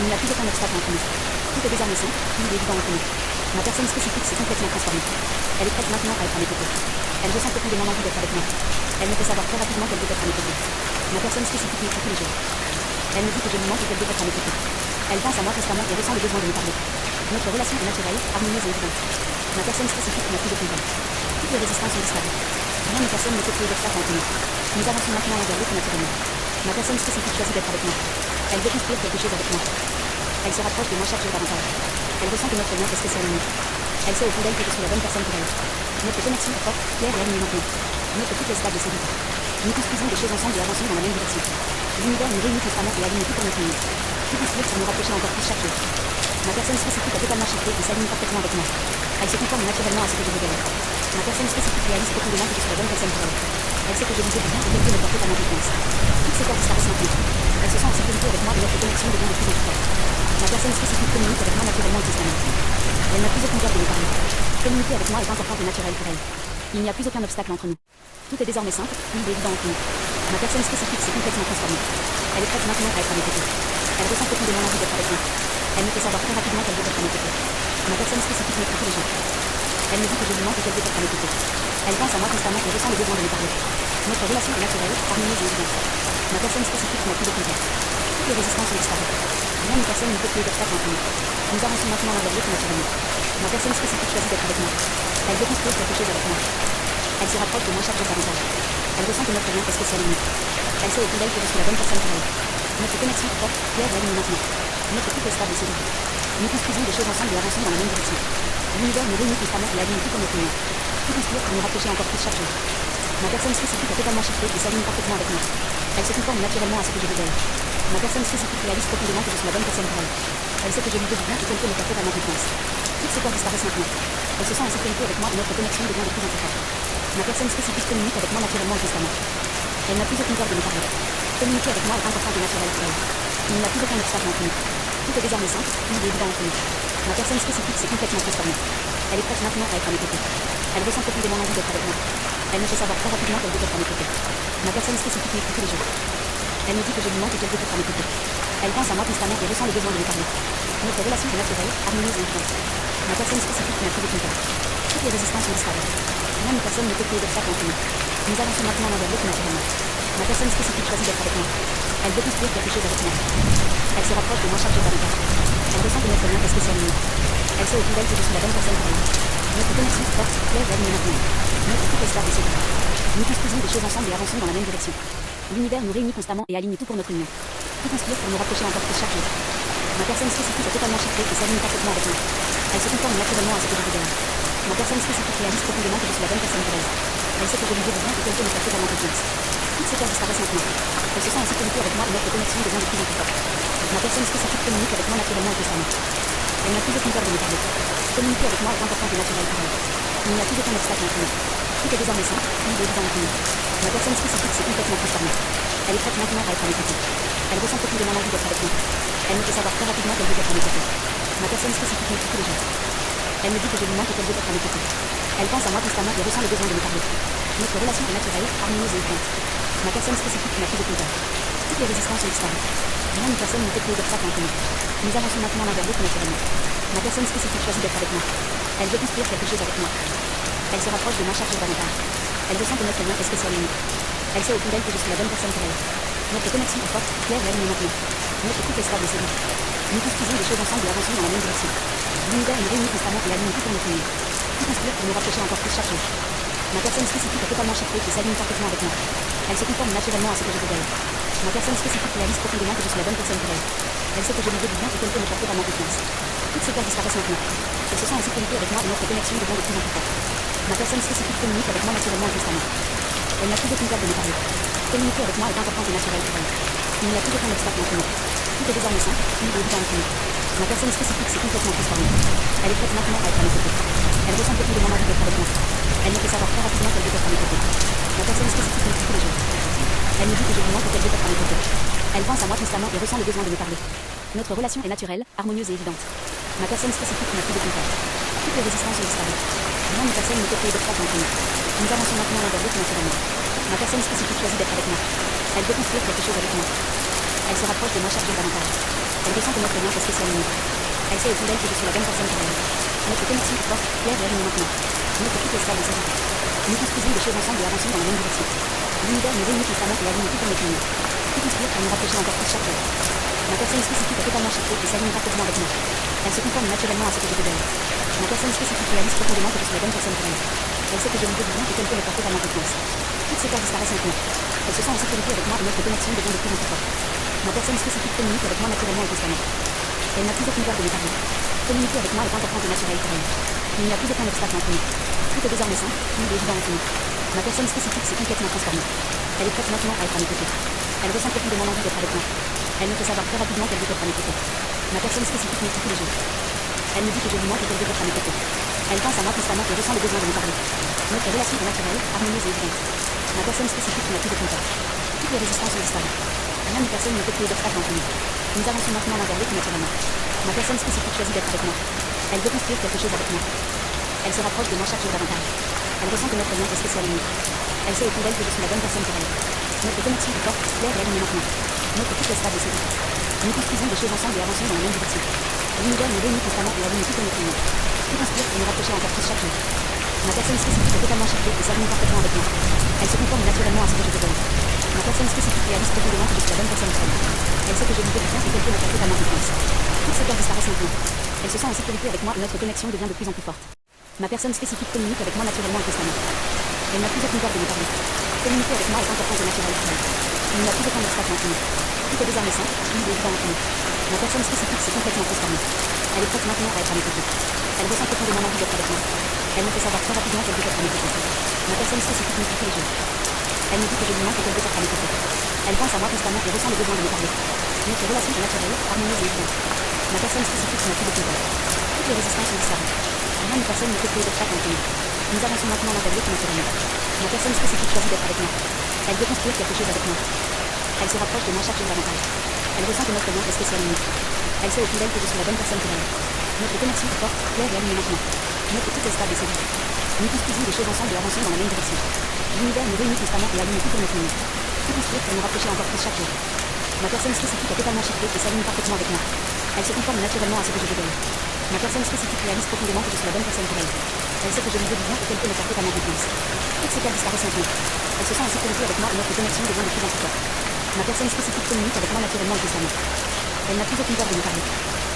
Il n'y a plus aucun obstacle entre nous. Tout est désormais simple, fluide et évident entre nous. Ma personne spécifique s'est complètement transformée. Elle est prête maintenant à être à mes côtés. Elle ressent profondément l'envie d'être avec moi. Elle me fait savoir très rapidement qu'elle veut être à mes côtés. Ma personne spécifique m'écrit tous les jours. Elle me dit que je lui manque et qu'elle veut être à mes côtés. Elle pense à moi constamment et ressent le besoin de me parler. Notre relation est naturelle, harmonieuse et évidente. Ma personne spécifique n'a plus de contact. Toutes les résistances ont disparu. Rien ni personne ne peut créer d'obstacle entre nous. Nous avançons maintenant l'un vers l'autre naturellement. Ma personne spécifique choisit d'être avec moi. Elle veut construire quelque chose avec moi. Elle se rapproche de moi chaque jour davantage. Elle ressent que notre lien est spécial et unique. Elle sait au fond d'elle que je suis la bonne personne pour elle. Notre connexion est forte, claire et alignée maintenant. Notre couple est stable et séduisant. Nous construisons des choses ensemble et avançons dans la même direction. L'univers nous réunit constamment et aligne tout pour notre union. Tout construire pour nous rapprocher encore plus chaque jour. Ma personne spécifique est totalement shiftée et s'aligne parfaitement avec moi. Elle se conforme naturellement à ce que je veux d'elle. Ma personne spécifique réalise profondément que je suis la bonne personne pour elle. Elle sait que je lui veux du bien et qu'elle peut me faire totalement confiance. Toutes ces peurs disparaissent maintenant. Elle se sent en sécurité avec moi et notre connexion devient de plus en plus forte. Ma personne spécifique communique avec moi naturellement et constamment. Elle n'a plus aucune peur de me parler. Communiquer avec moi est important et naturel pour elle. Il n'y a plus aucun obstacle entre nous. Tout est désormais simple, fluide et évident entre nous. Ma personne spécifique s'est complètement transformée. Elle est prête maintenant à être à mes côtés. Elle ressent profondément l'envie d'être avec moi. Elle me fait savoir très rapidement qu'elle veut être à mes côtés. Ma personne spécifique m'écrit tous les jours. Elle me dit que je lui manque et qu'elle veut être à mes côtés. Elle pense à moi constamment et ressent le besoin de me parler. Notre relation est naturelle, harmonieuse et évidente. Ma personne spécifique n'a plus de contact. Toutes les résistances ont disparu. Rien ni personne ne peut créer d'obstacle entre nous. Nous avançons maintenant l'un vers l'autre naturellement. Ma personne spécifique choisit d'être avec moi. Elle veut construire quelque chose avec moi. Elle se rapproche de moi chaque jour davantage. Elle ressent que notre lien est spécial et unique. Elle sait au fond d'elle que je suis la bonne personne pour elle. Notre connexion est forte, claire et alignée maintenant. Notre couple est stable et séduisant. Nous construisons des choses ensemble et avançons dans la même direction. L'univers nous réunit constamment et aligne tout pour notre union. Tout construire pour nous rapprocher encore plus chaque jour. Ma personne spécifique est totalement shiftée et s'aligne parfaitement avec moi. Elle se conforme naturellement à ce que je veux d'elle. Ma personne spécifique réalise profondément que je suis la bonne personne pour elle. Elle sait que je lui veux du bien et qu'elle peut me faire totalement confiance. Toutes ces peurs disparaissent maintenant. Elle se sent en sécurité avec moi et notre connexion devient de plus en plus forte. Ma personne spécifique communique avec moi naturellement et constamment. Elle n'a plus aucune peur de me parler. Communiquer avec moi est important et naturel pour elle. Il n'y a plus aucun obstacle entre nous. Tout est désormais simple, fluide et évident entre nous. Ma personne spécifique s'est complètement transformée. Elle est prête maintenant à être à mes côtés. Elle ressent profondément l'envie d'être avec moi. Elle me fait savoir très rapidement qu'elle veut être à mes côtés. Ma personne spécifique m'écrit tous les jours. Elle me dit que je lui manque et qu'elle veut être à mes côtés. Elle pense à moi constamment et ressent le besoin de me parler. Notre relation est naturelle, harmonieuse et évidente. Ma personne spécifique n'a plus de contact. Toutes les résistances ont disparu. Rien ni personne ne peut créer d'obstacle entre nous. Nous avançons maintenant l'un vers l'autre naturellement. Ma personne spécifique choisit d'être avec moi. Elle veut construire quelque chose avec moi. Elle se rapproche de moi chaque jour davantage. Elle ressent que notre lien est spécial et unique. Elle sait au fond d'elle que je suis la bonne personne pour elle. Notre connexion est forte, claire et alignée maintenant. Notre couple est stable et séduisant. Nous construisons des choses ensemble et avançons dans la même direction. L'univers nous réunit constamment et aligne tout pour notre union. Tout construire pour nous rapprocher encore plus chaque jour. Ma personne spécifique est totalement shiftée et s'aligne parfaitement avec moi. Elle se conforme naturellement à ce que je veux d'elle. Ma personne spécifique réalise profondément que je suis la bonne personne pour elle. Elle sait que je lui veux du bien et qu'elle peut me faire totalement confiance. Toutes ces peurs disparaissent maintenant. Elle se sent en sécurité avec moi et notre connexion devient de plus en plus forte. Ma personne spécifique communique avec moi naturellement et constamment. Elle n'a plus aucune peur de me parler. Communiquer avec moi est important et naturel pour elle. Il n'y a plus aucun obstacle entre nous. Tout est désormais simple, fluide et évident entre nous. Ma personne spécifique s'est complètement transformée. Elle est prête maintenant à être à mes côtés. Elle ressent profondément l'envie d'être avec moi. Elle me fait savoir très rapidement qu'elle veut être à mes côtés. Ma personne spécifique m'écrit tous les jours. Elle me dit que je lui manque et qu'elle veut être à mes côtés. Elle pense à moi constamment et ressent le besoin de me parler. Notre relation est naturelle, harmonieuse et évidente. Ma personne spécifique n'a plus de contact. Toutes les résistances ont disparu. Rien ni personne ne peut créer d'obstacle entre nous. Nous avançons maintenant l'un vers l'autre naturellement. Ma personne spécifique choisit d'être avec moi. Elle veut construire quelque chose avec moi. Elle se rapproche de moi chaque jour davantage. Elle ressent que notre lien est spécial et unique. Elle sait au fond d'elle que je suis la bonne personne pour elle. Notre connexion est forte, claire et alignée maintenant. Notre couple est stable et solide. Nous construisons des choses ensemble et avançons dans la même direction. L'univers nous réunit constamment et aligne tout pour notre union. Tout conspire pour nous rapprocher encore plus chaque jour. Ma personne spécifique est totalement chiffrée et s'aligne parfaitement avec moi. Elle se conforme naturellement à ce que je veux d'elle. Ma personne spécifique réalise profondément que je suis la bonne personne pour elle. Elle sait que je lui veux du bien et qu'elle peut me faire totalement confiance. Toutes ces peurs disparaissent maintenant. Elle se sent en sécurité avec moi et notre connexion devient de plus en plus forte. Ma personne spécifique communique avec moi naturellement et constamment. Elle n'a plus aucune peur de me parler. Communiquer avec moi est importante et naturelle pour elle. Il n'y a plus aucun obstacle entre nous. Tout est désormais simple, fluide et évident entre nous. Ma personne spécifique s'est complètement transformée. Elle est prête maintenant à être à mes côtés. Elle ressent profondément l'envie d'être avec moi. Elle me fait savoir très rapidement qu'elle veut être à mes côtés. Ma personne spécifique me dit tous les jours. Elle me dit que je lui manque et qu'elle veut être à mes côtés. Elle pense à moi constamment et ressent le besoin de me parler. Notre relation est naturelle, harmonieuse et évidente. Ma personne spécifique n'a plus de peur. Toutes les résistances ont disparu. Rien ni personne ne peut créer d'obstacle entre nous. Nous avançons maintenant l'un vers l'autre naturellement. Ma personne spécifique choisit d'être avec moi. Elle veut construire quelque chose avec moi. Elle se rapproche de moi chaque jour davantage. Elle ressent que notre lien est spécial unique. Elle sait au fond d'elle que je suis la bonne personne pour elle. Notre connexion est forte, claire et alignée maintenant. Notre couple est stable et solide. Nous construisons des choses ensemble et avançons dans la même direction. L'univers nous réunit constamment et aligne tout pour notre union. Tout conspire pour nous rapprocher encore plus chaque jour. Ma personne spécifique est totalement chiffrée et s'aligne parfaitement avec moi. Elle se conforme naturellement à ce que je veux d'elle. Ma personne spécifique réalise profondément que je suis la bonne personne pour elle. Elle sait que je lui veux du bien et qu'elle peut me faire totalement confiance. Toutes ces peurs disparaissent maintenant. Elle se sent en sécurité avec moi et notre connexion devient de plus en plus forte. Ma personne spécifique communique avec moi naturellement et constamment. Elle n'a plus aucune peur de me parler. Communiquer avec moi est important et naturel pour elle. Il n'y a plus aucun obstacle entre nous. Tout est désormais simple, fluide et évident entre nous. Ma personne spécifique s'est complètement transformée. Elle est prête maintenant à être à mes côtés. Elle ressent profondément l'envie d'être avec moi. Elle me fait savoir très rapidement qu'elle veut être à mes côtés. Ma personne spécifique me dit tous les jours. Elle me dit que je lui manque et qu'elle veut être à mes côtés. Elle pense à moi constamment et ressent le besoin de me parler. Notre relation est naturelle, harmonieuse et évidente. Ma personne spécifique n'a plus de contact. Toutes les résistances ont disparu. Rien ni personne ne peut créer d'obstacle entre nous. Nous avançons maintenant l'un vers l'autre naturellement. Ma personne spécifique choisit d'être avec moi. Elle veut construire quelque chose avec moi. Elle se rapproche de moi chaque jour davantage. Elle ressent que notre lien est spécial et unique. Elle sait au fond d'elle que je suis la bonne personne pour elle. Notre connexion est forte, claire et alignée maintenant. Notre couple est stable et solide. Nous construisons des choses ensemble et avançons dans la même direction. L'univers nous réunit constamment et aligne tout pour notre union. Tout conspire pour nous rapprocher encore plus chaque jour. Ma personne spécifique est totalement chiffrée et s'aligne parfaitement avec moi. Elle se conforme naturellement à ce que je veux d'elle. Ma personne spécifique réalise profondément que je suis la bonne personne pour elle. Elle sait que je lui veux du bien et qu'elle peut me faire totalement confiance. Toutes ces peurs disparaissent maintenant. Elle se sent en sécurité avec moi et notre connexion devient de plus en plus forte. Ma personne spécifique communique avec moi naturellement et constamment. Elle n'a plus aucune peur de me parler. Communiquer avec moi est important et naturel pour elle. Il n'y a plus aucun obstacle entre nous. Tout est désormais simple, fluide et évident entre nous. Ma personne spécifique s'est complètement transformée. Elle est prête maintenant à être à mes côtés. Elle ressent profondément l'envie d'être avec moi. Elle me fait savoir très rapidement qu'elle veut être à mes côtés. Ma personne spécifique me dit tous les jours. Elle me dit que je lui manque et qu'elle veut être à mes côtés. Elle pense à moi constamment et ressent le besoin de me parler. Notre relation est naturelle, harmonieuse et évidente. Ma personne spécifique n'a plus de contact. Toutes les résistances ont disparu. Rien ni personne ne peut créer d'obstacle entre nous. Nous avançons maintenant l'un vers l'autre naturellement. Ma personne spécifique choisit d'être avec moi. Elle veut construire quelque chose avec moi. Elle se rapproche de moi chaque jour davantage. Elle ressent que notre lien est spécial et unique. Elle sait au fond d'elle que je suis la bonne personne pour elle. Notre connexion est forte, claire et alignée maintenant. Notre couple est stable et solide. Nous construisons des choses ensemble et avançons dans la même direction. L'univers nous réunit constamment et aligne tout pour notre union. Tout construire pour nous rapprocher encore plus chaque jour. Ma personne spécifique est totalement chiffrée et s'aligne parfaitement avec moi. Elle se conforme naturellement à ce que je veux d'elle. Ma personne spécifique réalise profondément que je suis la bonne personne pour elle. Elle sait que je lui veux du bien et qu'elle peut me faire totalement confiance. Toutes ces peurs disparaissent maintenant. Elle se sent en sécurité avec moi et notre connexion devient de plus en plus forte. Ma personne spécifique communique avec moi naturellement et constamment. Elle n'a plus aucune peur de me parler.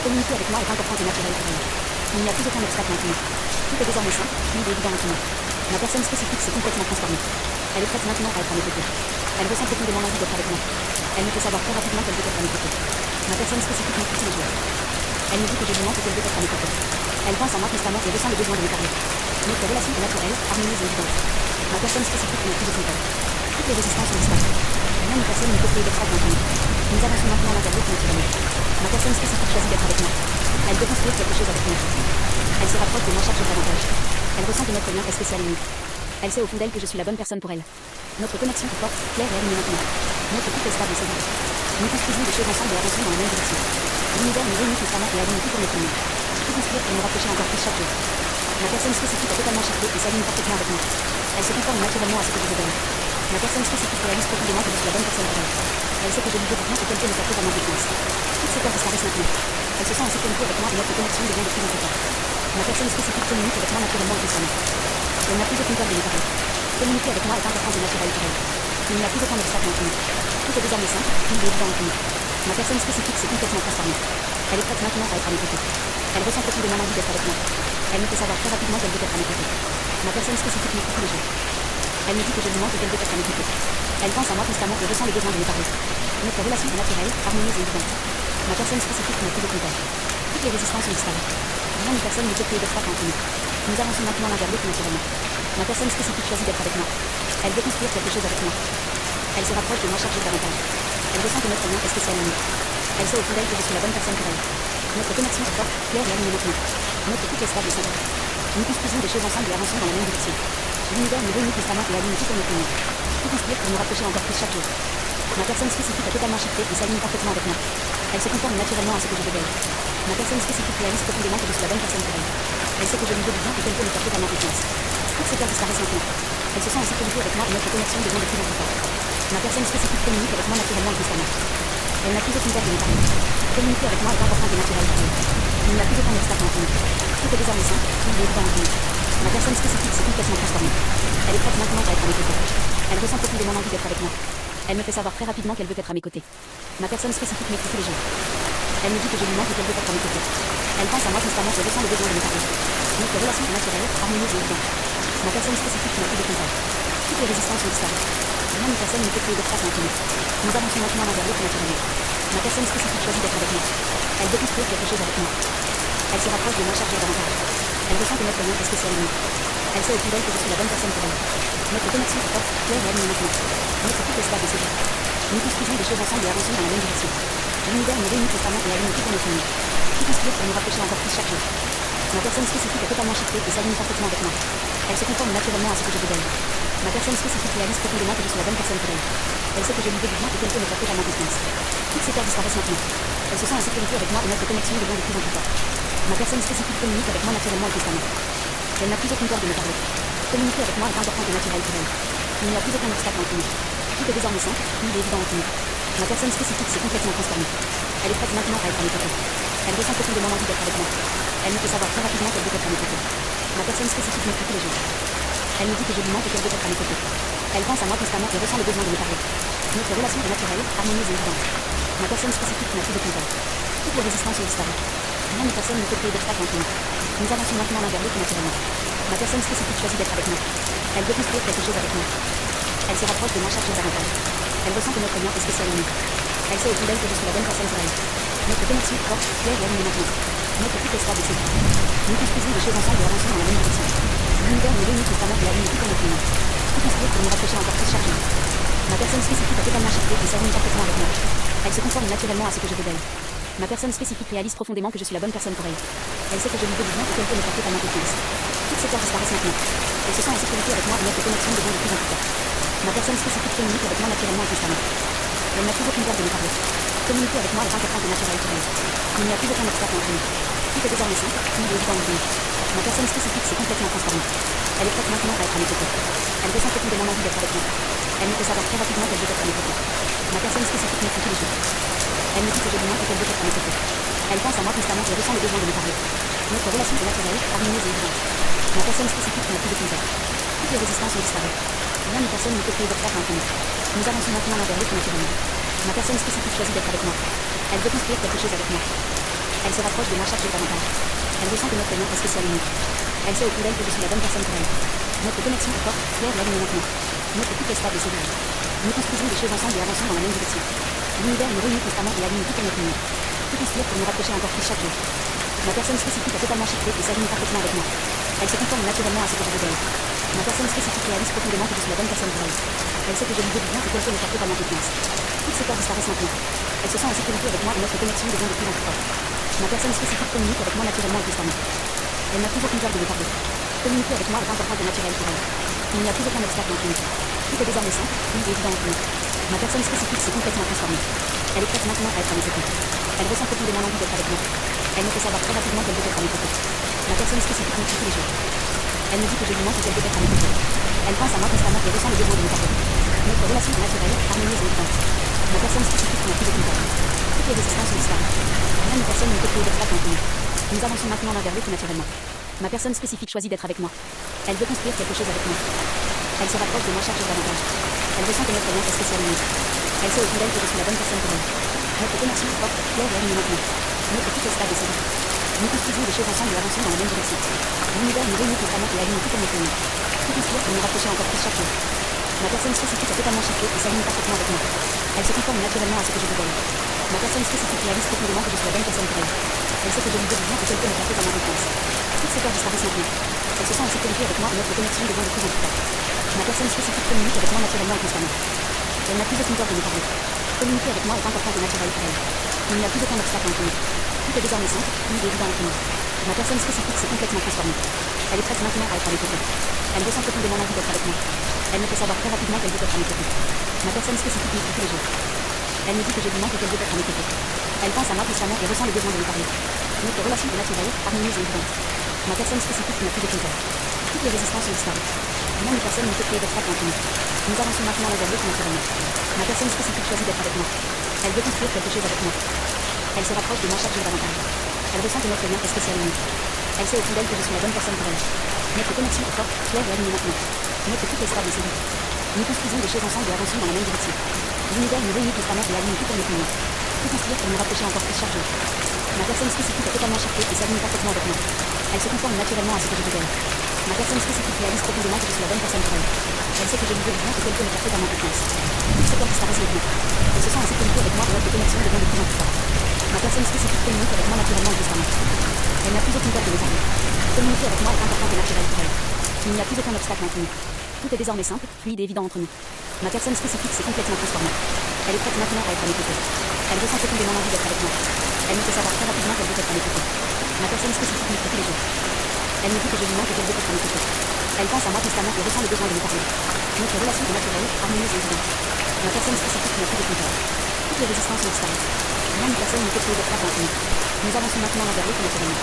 Communiquer avec moi est important et naturel pour elle. Il n'y a plus aucun obstacle entre nous. Tout est désormais simple, fluide et évident entre nous. Ma personne spécifique s'est complètement transformée. Elle est prête maintenant à être à mes côtés. Elle ressent profondément l'envie d'être avec moi. Elle me fait savoir très rapidement qu'elle veut être à mes côtés. Ma personne spécifique m'écoute tous les jours. Elle me dit que je lui manque et qu'elle veut être à mes côtés. Elle pense à moi constamment et ressent le besoin de me parler. Notre relation est naturelle, harmonieuse et évidente. Ma personne spécifique n'a plus de contact. Toutes les résistances sont disparues. Rien ni personne ne peut créer d'obstacle entre nous. Nous avançons maintenant l'un vers l'autre naturellement. Ma personne spécifique choisit d'être avec moi. Elle veut construire quelque chose avec moi. Elle se rapproche de moi chaque jour davantage. Elle ressent que notre lien est spécial et unique. Elle sait au fond d'elle que je suis la bonne personne pour elle. Notre connexion est forte, claire et alignée maintenant. Notre couple est stable et solide. Nous construisons des choses ensemble et avançons dans la même direction. L'univers nous réunit constamment et aligne tout pour notre union. Tout conspire pour nous rapprocher encore plus chaque jour. Ma personne spécifique est totalement chiffrée et s'aligne parfaitement avec moi. Elle se conforme naturellement à ce que je veux d'elle. Ma personne spécifique réalise profondément que je suis la bonne personne pour elle. Elle sait que je lui veux du bien et qu'elle peut me faire totalement confiance. Toutes ces peurs disparaissent maintenant. Elle se sent en sécurité avec moi et notre connexion devient de plus en plus forte. Ma personne spécifique communique avec moi naturellement et constamment. Elle n'a plus aucune peur de me parler. Communiquer avec moi est important et naturel pour elle. Il n'y a plus aucun obstacle entre nous. Tout est désormais simple, fluide et évident entre nous. Ma personne spécifique s'est complètement transformée. Elle est prête maintenant à être à mes côtés. Elle ressent profondément l'envie d'être avec moi. Elle me fait savoir très rapidement qu'elle veut être à mes côtés. Ma personne spécifique m'écoute tous les jours. Elle me dit que je lui manque et qu'elle veut être à mes côtés. Elle pense à moi constamment et ressent le besoin de me parler. Notre relation est naturelle, harmonieuse et évidente. Ma personne spécifique n'a plus de compteur. Toutes les résistances ont disparu. Rien ni personne ne peut créer d'obstacle entre nous. Nous avançons maintenant l'un vers l'autre naturellement. Ma personne spécifique choisit d'être avec moi. Elle veut construire quelque chose avec moi. Elle se rapproche de moi chaque jour davantage. Elle ressent que notre lien est spécial à nous. Elle sait au fond d'elle que je suis la bonne personne pour elle. Notre connexion est forte, claire et alignée maintenant. Notre couple est stable et sincère. Nous construisons des choses ensemble et avançons dans la même direction. L'univers nous réunit constamment et aligne tout en notre union. Tout conspire pour nous rapprocher encore plus chaque jour. Ma personne spécifique a totalement shifté et s'aligne parfaitement avec moi. Elle se conforme naturellement à ce que je veux d'elle. Ma personne spécifique réalise profondément que je suis la bonne personne pour elle. Elle sait que je lui veux du bien et qu'elle peut me faire totalement confiance. Toutes ces peurs disparaissent maintenant. Elle se sent en sécurité avec moi et notre connexion devient de plus en plus forte. Ma personne spécifique communique avec moi naturellement et constamment. Elle n'a plus aucune peur de me parler. Communiquer avec moi est important et naturel pour elle. Il n'y a plus aucun obstacle entre nous. Tout est désormais simple, fluide et évident entre nous. Ma personne spécifique s'est complètement transformée. Elle est prête maintenant à être à mes côtés. Elle ressent profondément l'envie d'être avec moi. Elle me fait savoir très rapidement qu'elle veut être à mes côtés. Ma personne spécifique m'écoute tous les jours. Elle me dit que je lui manque et qu'elle veut être à mes côtés. Elle pense à moi constamment et ressent le besoin de me parler. Notre relation est naturelle, harmonieuse et évidente. Ma personne spécifique n'a plus de compteur. Toutes les résistances ont disparu. Rien ni personne ne peut créer d'obstacle entre nous. Nous avançons maintenant l'un vers l'autre naturellement. Ma personne spécifique choisit d'être avec moi. Elle veut construire quelque chose avec moi. Elle se rapproche de moi chaque jour davantage. Elle ressent que notre lien est spécial à nous. Elle sait au fond d'elle que je suis la bonne personne pour elle. Notre connexion est forte, claire et alignée maintenant. Notre couple est stable et sécure. Nous construisons des choses ensemble et avançons dans la même direction. L'univers nous réunit constamment et aligne tout en notre union. Tout conspire pour nous rapprocher encore plus chaque jour. Ma personne spécifique est totalement shifté et s'aligne parfaitement avec moi. Elle se conforme naturellement à ce que je veux d'elle. Ma personne spécifique réalise profondément que je suis la bonne personne pour elle. Elle sait que je lui veux du bien et qu'elle peut me faire totalement confiance. Toutes ces peurs disparaissent maintenant. Elle se sent en sécurité avec moi et notre connexion devient de plus en plus forte. Ma personne spécifique communique avec moi naturellement et constamment. Elle n'a plus aucune peur de me parler. Communiquer avec moi est important et naturel pour elle. Il n'y a plus aucun obstacle entre nous. Tout est désormais simple, fluide et évident entre nous. Ma personne spécifique s'est complètement transformée. Elle est prête maintenant à être à mes côtés. Elle ressent profondément l'envie d'être avec moi. Elle me fait savoir très rapidement qu'elle veut être à mes côtés. Ma personne spécifique m'écoute tous les jours. Elle me dit que je lui manque et qu'elle veut être à mes côtés. Elle pense à moi constamment et ressent le besoin de me parler. Notre relation est naturelle, harmonieuse et évidente. Ma personne spécifique n'a plus de compteur. Toutes les résistances ont disparu. Rien ni personne ne peut créer d'obstacle entre nous. Nous avançons maintenant l'un vers l'autre naturellement. Ma personne spécifique choisit d'être avec moi. Elle veut construire quelque chose avec moi. Elle se rapproche de moi chaque jour davantage. Elle ressent que notre lien est spécial à nous. Elle sait au fond d'elle que je suis la bonne personne pour elle. Notre connexion est forte, claire et alignée maintenant. Notre couple est stable et sécure. Nous construisons des choses ensemble et avançons dans la même direction. L'univers nous réunit constamment et aligne tout en notre union. Tout conspire pour nous rapprocher encore plus chaque jour. Ma personne spécifique a totalement shifté et s'aligne parfaitement avec moi. Elle se conforme naturellement à ce que je veux d'elle. Ma personne spécifique réalise profondément que je suis la bonne personne pour elle. Elle sait que je lui veux du bien et qu'elle peut me faire totalement confiance. Toutes ces peurs disparaissent maintenant. Elle se sent en sécurité avec moi et notre connexion devient de plus en plus forte. Ma personne spécifique communique avec moi naturellement et constamment. Elle n'a plus aucune peur de me parler. Communiquer avec moi est important et naturel pour elle. Il n'y a plus aucun obstacle entre nous. Tout est désormais simple, fluide et évident entre nous. Ma personne spécifique s'est complètement transformée. Elle est prête maintenant à être à mes côtés. Elle ressent profondément l'envie d'être avec moi. Elle me fait savoir très rapidement qu'elle veut être à mes côtés. Ma personne spécifique m'écoute tous les jours. Elle me dit que je lui manque et qu'elle veut être à mes côtés. Elle pense à moi constamment et ressent le besoin de me parler. Notre relation est naturelle, harmonieuse et évidente. Ma personne spécifique n'a plus de compteur. Toutes les résistances ont disparu. Rien ni personne ne peut créer d'obstacle entre nous. Nous avançons maintenant l'un vers l'autre naturellement. Ma personne spécifique choisit d'être avec moi. Elle veut construire quelque chose avec moi. Elle se rapproche de moi chaque jour davantage. Elle ressent que notre lien est spécial à nous. Elle sait au fond d'elle que je suis la bonne personne pour elle. Notre connexion est forte, claire et alignée maintenant. Notre couple est stable et sécure. Nous construisons des choses ensemble et avançons dans la même direction. L'univers nous réunit constamment et aligne tout en notre union. Tout conspire pour nous rapprocher encore plus chaque jour. Ma personne spécifique a totalement shifté et s'aligne parfaitement avec moi. Elle se conforme naturellement à ce que je veux d'elle. Ma personne spécifique réalise profondément que je suis la bonne personne pour elle. Elle sait que je lui veux du bien et qu'elle peut me faire totalement confiance. Toutes ces peurs disparaissent maintenant. Elle se sent en sécurité avec moi et notre connexion devient de plus en plus forte. Ma personne spécifique communique avec moi naturellement et constamment. Elle n'a plus aucune peur de me parler. Communiquer avec moi est important et naturel pour elle. Il n'y a plus aucun obstacle entre nous. Tout est désormais simple, fluide et évident entre nous. Ma personne spécifique s'est complètement transformée. Elle est prête maintenant à être à mes côtés. Elle ressent profondément l'envie d'être avec moi. Elle me fait savoir très rapidement qu'elle veut être à mes côtés. Ma personne spécifique m'écoute tous les jours. Elle me dit que je lui manque et qu'elle veut être à mes côtés. Elle pense à moi constamment et ressent le besoin de me parler. Notre relation est naturelle, harmonieuse et évidente. Ma personne spécifique n'a plus de compteur. Toutes les résistances ont disparu. Rien ni personne ne peut créer d'obstacle entre nous. Nous avançons maintenant l'un vers l'autre naturellement. Ma personne spécifique choisit d'être avec moi. Elle veut construire quelque chose avec moi. Elle se rapproche de moi chaque jour davantage. Elle ressent que notre lien est spécial unique. Elle sait au fond d'elle que je suis la bonne personne pour elle. Notre connexion est forte, claire et alignée maintenant. Notre couple est stable et solide. Nous construisons des choses ensemble et avançons dans la même direction. L'univers nous réunit constamment et aligne tout comme notre union. Tout conspire pour nous rapprocher encore plus chaque jour. Ma personne spécifique est totalement chiffrée et s'aligne parfaitement avec moi. Elle se conforme naturellement à ce que je veux d'elle. Ma personne spécifique réalise profondément que je suis la bonne personne pour elle. Elle sait que je lui veux du bien et qu'elle peut me porter dans ma confiance. Toutes ces peurs disparaissent maintenant. Elle se sent en sécurité avec moi et notre connexion devient de plus en plus forte. Ma personne spécifique communique avec moi naturellement et constamment. Elle n'a plus aucune peur de me parler. Communiquer avec moi est important et naturel pour elle. Il n'y a plus aucun obstacle entre nous. Tout est désormais simple, fluide et évident entre nous. Ma personne spécifique s'est complètement transformée. Elle est prête maintenant à être à mes côtés. Elle ressent profondément l'envie d'être avec moi. Elle me fait savoir très rapidement qu'elle veut être à mes côtés. Ma personne spécifique m'écrit tous les jours. Elle me dit que j'ai du manque et qu'elle veut être à mes côtés. Elle pense à moi constamment et ressent le besoin de me parler. Notre relation est naturelle, harmonieuse et évidente. Ma personne spécifique n'a plus de peur. Toutes les résistances ont disparu. Rien ni personne ne peut créer d'obstacle entre nous. Nous avançons maintenant vers l'autre naturellement. Ma personne spécifique choisit d'être avec moi. Elle veut construire quelque chose avec moi. Elle se rapproche de moi chaque jour davantage. Elle ressent que notre lien est spécial unique. Elle sait au fond d'elle que je suis la bonne personne pour elle. Notre connexion est forte, claire et alignée maintenant. Notre couple est stable et solide. Nous construisons des choses ensemble et avançons dans la même direction. L'univers nous réunit constamment et aligne tout comme notre union. Tout construire pour nous rapprocher encore plus chaque jour. Ma personne spécifique est totalement chiffrée et s'aligne parfaitement avec moi. Elle se conforme naturellement à ce que je veux d'elle. Ma personne spécifique réalise profondément que je suis la bonne personne pour elle. Elle sait que je lui veux du bien et qu'elle peut me porter dans ma confiance. Toutes ces peurs disparaissent maintenant. Elle se sent en sécurité avec moi et notre connexion devient de plus en plus forte. Ma personne spécifique communique avec moi naturellement et constamment. Elle n'a plus aucune peur de me parler. Communiquer avec moi est important et naturel pour elle. Il n'y a plus aucun obstacle entre nous. Tout est désormais simple, fluide et évident entre nous. Ma personne spécifique s'est complètement transformée. Elle est prête maintenant à être à mes côtés. Elle ressent profondément l'envie d'être avec moi. Elle me fait savoir très rapidement qu'elle veut être à mes côtés. Ma personne spécifique m'écrit tous les jours. Elle me dit que je lui manque et qu'elle veut être à mes côtés. Elle pense à moi constamment et ressent le besoin de me parler. Notre relation est naturelle, harmonieuse et évidente. Ma personne spécifique n'a plus de peur. Toutes les résistances ont disparu. Rien ni personne ne peut créer d'obstacle entre nous. Nous avançons maintenant vers l'autre naturellement.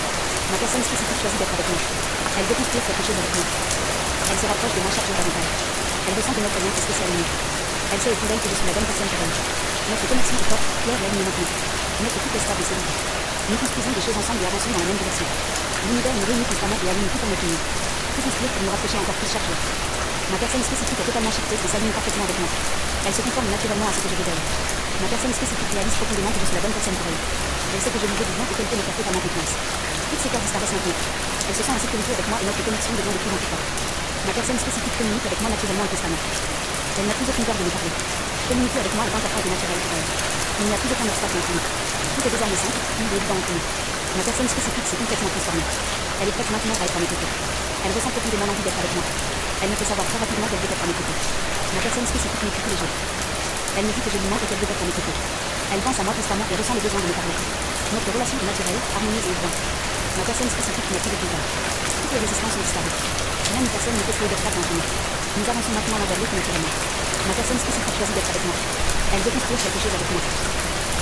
Ma personne spécifique choisit d'être avec moi. Elle veut construire quelque chose avec moi. Elle se rapproche de moi chaque jour davantage. Elle ressent que notre lien est spécial unique. Elle sait au fond d'elle que je suis la bonne personne pour elle. Notre connexion est forte, claire et alignée maintenant. Notre couple est stable et solide. Nous construisons des choses ensemble et avançons dans la même direction. L'univers nous réunit constamment et aligne tout comme notre union. Tout conspire pour nous rapprocher encore plus chaque jour. Ma personne spécifique est totalement chiffrée et s'aligne parfaitement avec moi. Elle se conforme naturellement à ce que je veux d'elle. Ma personne spécifique réalise profondément que je suis la bonne personne pour elle. Elle sait que je lui veux du bien et qu'elle peut me porter par ma confiance. Toutes ces peurs disparaissent maintenant. Elle se sent en sécurité avec moi et notre connexion devient de plus en plus forte. Ma personne spécifique communique avec moi naturellement et constamment. Elle n'a plus aucune peur de me parler. Communiquer avec moi est important et naturel pour elle. Il n'y a plus aucun obstacle entre nous. Tout est désormais simple, fluide et évident entre nous. Ma personne spécifique s'est complètement transformée. Elle est prête maintenant à être à mes côtés. Elle ressent profondément l'envie d'être avec moi. Elle me fait savoir très rapidement qu'elle veut être à mes côtés. Ma personne spécifique m'écrit tous les jours. Elle me dit que je lui manque et qu'elle veut être à mes côtés. Elle pense à moi constamment et ressent le besoin de me parler. Notre relation est naturelle, harmonieuse et évidente. Ma personne spécifique n'a plus de peur. Toutes les résistances sont disparues. Rien ni personne ne peut créer d'obstacle entre nous. Nous avançons maintenant vers l'autre naturellement. Ma personne spécifique choisit d'être avec moi. Elle veut construire quelque chose avec moi.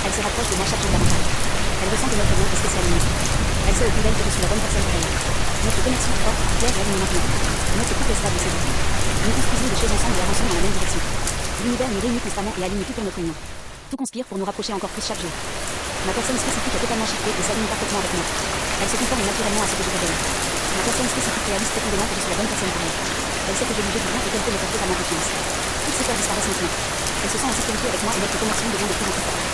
Elle se rapproche de moi chaque jour davantage. Elle ressent que notre lien est spécial unique. Elle sait au fond d'elle que je suis la bonne personne pour elle. Notre connexion est forte, claire et alignée maintenant. Notre couple est stable et solide. Nous construisons des choses ensemble et avançons dans la même direction. L'univers nous réunit constamment et aligne tout pour notre union. Tout conspire pour nous rapprocher encore plus chaque jour. Ma personne spécifique est totalement chiffrée et s'aligne parfaitement avec moi. Elle se conforme naturellement à ce que je veux d'elle. Ma personne spécifique réalise profondément que je suis la bonne personne pour elle. Elle sait que je lui veux du bien et qu'elle peut me porter par ma confiance. Toutes ces peurs disparaissent maintenant. Elle se sent en sécurité avec moi et notre connexion devient de plus en plus forte.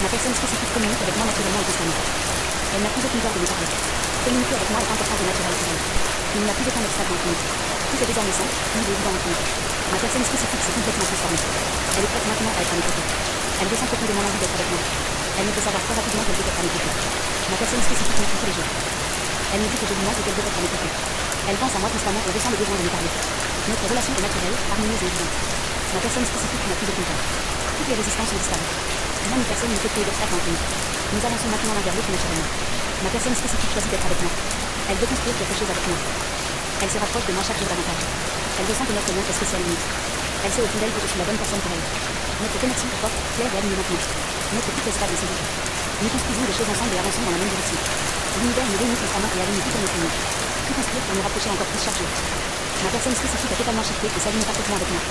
Ma personne spécifique communique avec moi naturellement et constamment. Elle n'a plus aucune peur de me parler. Communiquer avec moi est important et naturel pour elle. Il n'y a plus aucun obstacle entre nous. Tout est désormais simple, fluide et évident entre nous. Ma personne spécifique s'est complètement transformée. Elle est prête maintenant à être à mes côtés. Elle ressent profondément l'envie d'être avec moi. Elle me fait savoir très rapidement qu'elle veut être à mes côtés. Ma personne spécifique m'écrit tous les jours. Elle me dit que je lui manque et qu'elle veut être à mes côtés. Elle pense à moi constamment et ressent le besoin de me parler. Notre relation est naturelle, harmonieuse et évidente. Ma personne spécifique n'a plus de peur. Toutes les résistances ont disparu. Rien ni personne ne peut créer d'obstacle entre nous. Nous avançons maintenant vers l'autre naturellement. Ma personne spécifique choisit d'être avec moi. Elle veut construire quelque chose avec moi. Elle se rapproche de moi chaque jour davantage. Elle ressent que notre lien est spécial unique. Elle sait au fond d'elle que je suis la bonne personne pour elle. Notre connexion est forte, claire et alignée maintenant. Notre couple est stable et solide. Nous construisons des choses ensemble et avançons dans la même direction. L'univers nous réunit constamment et aligne tout comme notre union. Tout conspire pour nous rapprocher encore plus chaque jour. Ma personne spécifique est totalement chiffrée et s'aligne parfaitement avec moi.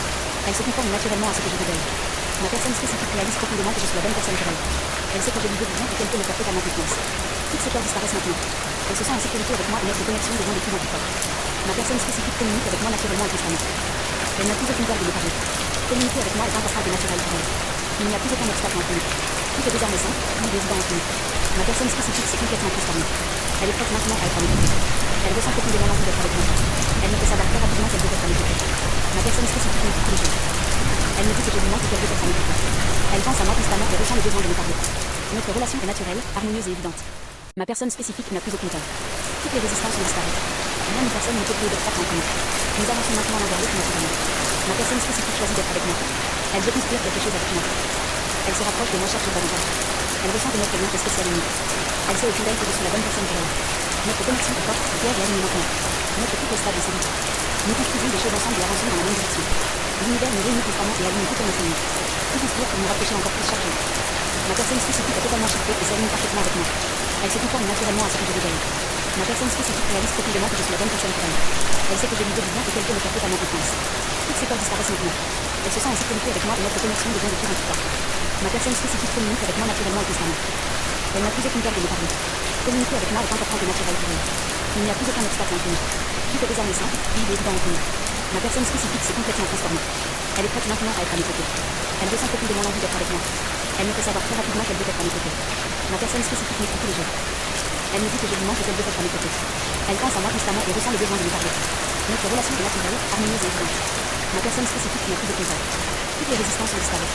Elle se conforme naturellement à ce que je veux d'elle. Ma personne spécifique réalise profondément que je suis la bonne personne pour elle. Elle sait que je lui veux du bien et qu'elle peut me porter par ma confiance. Toutes ces peurs disparaissent maintenant. Elle se sent en sécurité avec moi et notre connexion devient de plus en plus forte. Ma personne spécifique communique avec moi naturellement et constamment. Elle n'a plus aucune peur de me parler. Communiquer avec moi est important et naturel pour elle. Il n'y a plus aucun obstacle entre nous. Tout est désormais simple, fluide et évident entre nous. Ma personne spécifique s'est complètement transformée. Elle est prête maintenant à être à mes côtés. Elle ressent profondément l'envie d'être avec moi. Elle me fait savoir très rapidement qu'elle veut être à mes côtés. Ma personne spécifique me dit tous les jours. Elle me dit que je lui manque et qu'elle veut être à mes côtés. Elle pense à moi constamment et ressent le besoin de me parler. Notre relation est naturelle, harmonieuse et évidente. Ma personne spécifique n'a plus aucune peur. Toutes les résistances ont disparu. Rien ni personne ne peut créer d'obstacle entre nous. Nous avançons maintenant l'un vers l'autre naturellement. Ma personne spécifique choisit d'être avec moi. Elle veut construire quelque chose avec moi. Elle se rapproche de moi chaque jour davantage. Elle ressent que notre lien est spécial et unique. Elle sait au fond d'elle que je suis la bonne personne pour elle. Notre connexion est forte, claire et alignée maintenant. Notre couple est stable et solide. Nous construisons des choses ensemble et avançons dans la même direction. L'univers nous réunit constamment et aligne tout en notre vie. Tout construire pour nous rapprocher encore plus chaque jour. Ma personne spécifique est totalement shifté et s'aligne parfaitement avec moi. Elle se conforme naturellement à ce que je veux d'elle. Ma personne spécifique réalise profondément que je suis la bonne personne pour elle. Elle sait que je lui veux du bien et qu'elle peut me faire totalement confiance. Toutes ses peurs disparaissent maintenant. Elle se sent en sécurité avec moi et notre connexion devient de plus en plus forte. Ma personne spécifique communique avec moi naturellement et constamment. Elle n'a plus aucune peur de me parler. Communiquer avec moi est important et naturel pour elle. Il n'y a plus aucun obstacle entre nous. Tout est désormais simple, fluide et évident entre nous. Ma personne spécifique s'est complètement transformée. Elle est prête maintenant à être à mes côtés. Elle ressent profondément l'envie d'être avec moi. Elle me fait savoir très rapidement qu'elle veut être à mes côtés. Ma personne spécifique m'écrit tous les jours. Elle me dit que je lui manque et qu'elle veut être à mes côtés. Elle pense à moi constamment et ressent le besoin de me parler. Notre relation est naturelle, harmonieuse et évidente. Ma personne spécifique n'a plus de peur. Toutes les résistances ont disparu.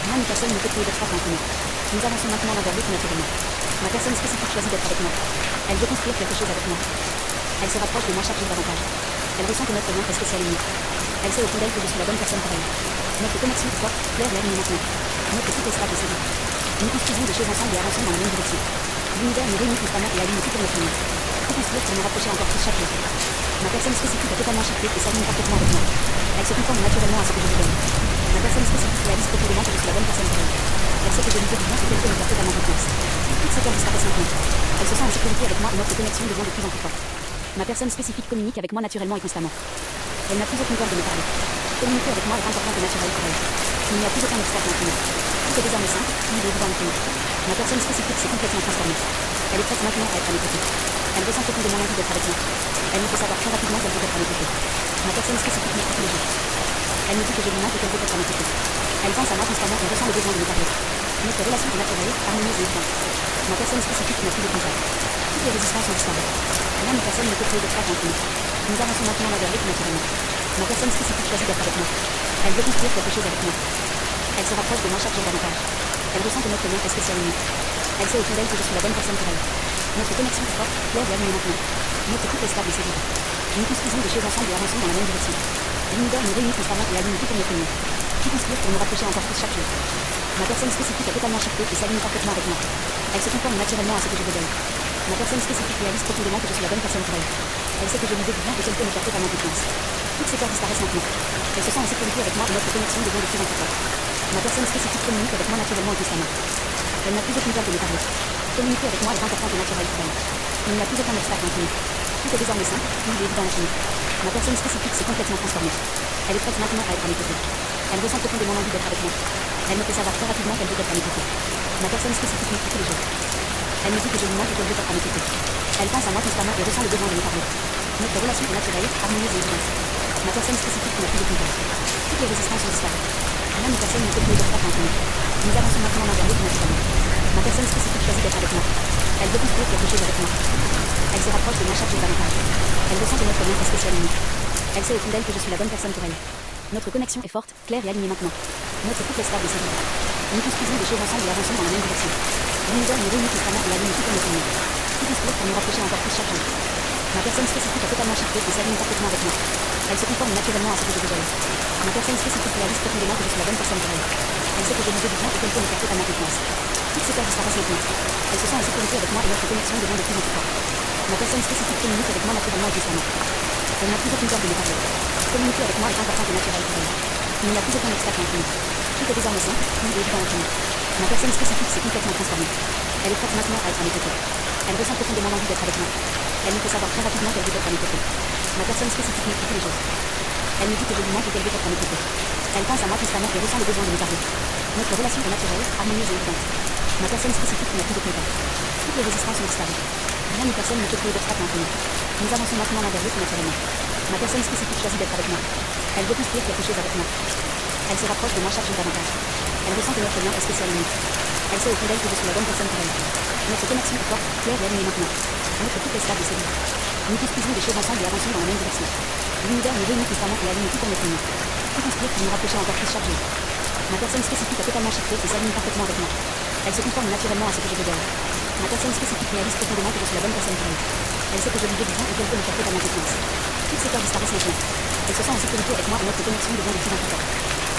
Rien ni personne ne peut créer d'obstacle entre nous. Nous avançons maintenant l'un vers l'autre naturellement. Ma personne spécifique choisit d'être avec moi. Elle veut construire quelque chose avec moi. Elle se rapproche de moi chaque jour davantage. Elle ressent que notre lien est spécial et unique. Elle sait au fond d'elle que je suis la bonne personne pour elle. Notre connexion est forte, claire et alignée maintenant. Notre couple est stable et solide. Nous construisons des choses ensemble et avançons dans la même direction. L'univers nous réunit constamment et aligne tout en notre vie. Tout construire pour nous rapprocher encore plus chaque jour. Ma personne spécifique est totalement shiftée et s'aligne parfaitement avec moi. Elle se conforme naturellement à ce que je veux d'elle. Ma personne spécifique réalise profondément que je suis la bonne personne pour elle. Elle sait que je lui veux du bien et qu'elle peut me faire totalement confiance. Toutes ses peurs disparaissent maintenant. Elle se sent en sécurité avec moi et notre connexion devient de plus en plus forte. Ma personne spécifique communique avec moi naturellement et constamment. Elle n'a plus aucune peur de me parler. Communiquer avec moi est important et naturel pour elle. Il n'y a plus aucun obstacle entre nous. Tout est désormais simple, fluide et évident entre nous. Ma personne spécifique s'est complètement transformée. Elle est prête maintenant à être à mes côtés. Elle ressent profondément l'envie d'être avec moi. Elle me fait savoir très rapidement qu'elle veut être à mes côtés. Ma personne spécifique m'écrit tous les jours. Elle me dit que je lui manque et qu'elle veut être à mes côtés. Elle pense à moi constamment et ressent le besoin de me parler. Notre relation est naturelle, harmonieuse et évidente. Ma personne spécifique n'a plus de contact. Toutes les résistances ont disparu. Rien ni personne ne peut créer d'obstacle entre nous. Nous avançons maintenant l'un vers l'autre naturellement. Ma personne spécifique choisit d'être avec moi. Elle veut construire quelque chose avec moi. Elle se rapproche de moi chaque jour davantage. Elle ressent que notre lien est spécial et unique. Elle sait au fond d'elle que je suis la bonne personne pour elle. Notre connexion est forte, claire et alignée maintenant. Notre couple est stable et solide. Nous construisons des choses ensemble et avançons dans la même direction. L'univers nous réunit constamment et aligne tout en notre vie. Tout construire pour nous rapprocher encore plus chaque jour. Ma personne spécifique est totalement shiftée et s'aligne parfaitement avec moi. Elle se conforme naturellement à ce que je veux d'elle. Ma personne spécifique réalise profondément que je suis la bonne personne pour elle. Elle sait que je lui veux du bien et qu'elle peut me faire totalement confiance. Toutes ses peurs disparaissent maintenant. Elle se sent en sécurité avec moi et notre connexion devient de plus en plus forte. Ma personne spécifique communique avec moi naturellement et constamment. Elle n'a plus aucune peur de me parler. Communiquer avec moi est important et naturel pour elle. Il n'y a plus aucun obstacle entre nous. Tout est désormais simple, fluide et évident entre nous. Ma personne spécifique s'est complètement transformée. Elle est prête maintenant à être à mes côtés. Elle ressent profondément l'envie d'être avec moi. Elle me fait savoir très rapidement qu'elle veut être à mes côtés. Ma personne spécifique m'écrit tous les jours. Elle me dit que je lui manque et qu'elle veut être à mes côtés. Elle pense à moi constamment et ressent le besoin de me parler. Notre relation est naturelle, harmonieuse et évidente. Ma personne spécifique n'a plus de contact. Toutes les résistances ont disparu. Rien ni personne ne peut créer d'obstacle entre nous. Nous avançons maintenant l'un vers l'autre naturellement. Ma personne spécifique choisit d'être avec moi. Elle veut construire quelque chose avec moi. Elle se rapproche de moi chaque jour davantage. Elle ressent que notre lien est spécial et unique. Elle sait au fond d'elle que je suis la bonne personne pour elle. Notre connexion est forte, claire et alignée maintenant. Notre couple est stable et solide. Nous construisons des choses ensemble et avançons dans la même direction. L'univers nous réunit constamment et aligne tout en notre vie. Tout construire pour nous rapprocher encore plus chaque jour. Ma personne spécifique est totalement shiftée et s'aligne parfaitement avec moi. Elle se conforme naturellement à ce que je veux d'elle. Ma personne spécifique réalise profondément que je suis la bonne personne pour elle. Elle sait que je lui veux du bien et qu'elle peut me faire totalement confiance. Toutes ses peurs disparaissent maintenant. Elle se sent en sécurité avec moi et notre connexion devient de plus en plus forte. Ma personne spécifique communique avec moi naturellement et constamment. Elle n'a plus aucune peur de me parler. Communiquer avec moi est important et naturel pour elle. Il n'y a plus aucun obstacle entre nous. Tout est désormais simple, fluide et évident entre nous. Ma personne spécifique s'est complètement transformée. Elle est prête maintenant à être à mes côtés. Elle ressent profondément l'envie d'être avec moi. Elle me fait savoir très rapidement qu'elle veut être à mes côtés. Ma personne spécifique m'écrit tous les jours. Elle me dit que je lui manque et qu'elle veut être à mes côtés. Elle pense à moi constamment et ressent le besoin de me parler. Notre relation est naturelle, harmonieuse et évidente. Ma personne spécifique n'a plus de contact. Toutes les résistances ont disparu. Rien ni personne ne peut créer d'obstacle entre nous. Nous avançons maintenant l'un vers l'autre naturellement. Ma personne spécifique choisit d'être avec moi. Elle veut construire quelque chose avec moi. Elle se rapproche de moi chaque jour davantage. Elle ressent que notre lien est spécial et unique. Elle sait au fond d'elle que je suis la bonne personne pour elle. Notre connexion est forte, claire et alignée maintenant. Notre couple est stable et solide. Nous construisons des choses ensemble et avançons dans la même direction. L'univers nous réunit constamment et aligne tout pour notre union. Tout conspire pour nous rapprocher encore plus chaque jour. Ma personne spécifique a totalement shifté et s'aligne parfaitement avec moi. Elle se conforme naturellement à ce que je veux d'elle. Ma personne spécifique réalise profondément que je suis la bonne personne pour elle. Elle sait que je lui veux du bien et qu'elle peut me faire totalement confiance. Toutes ces peurs disparaissent maintenant. Elle se sent en sécurité avec moi et notre connexion devient de plus en plus forte.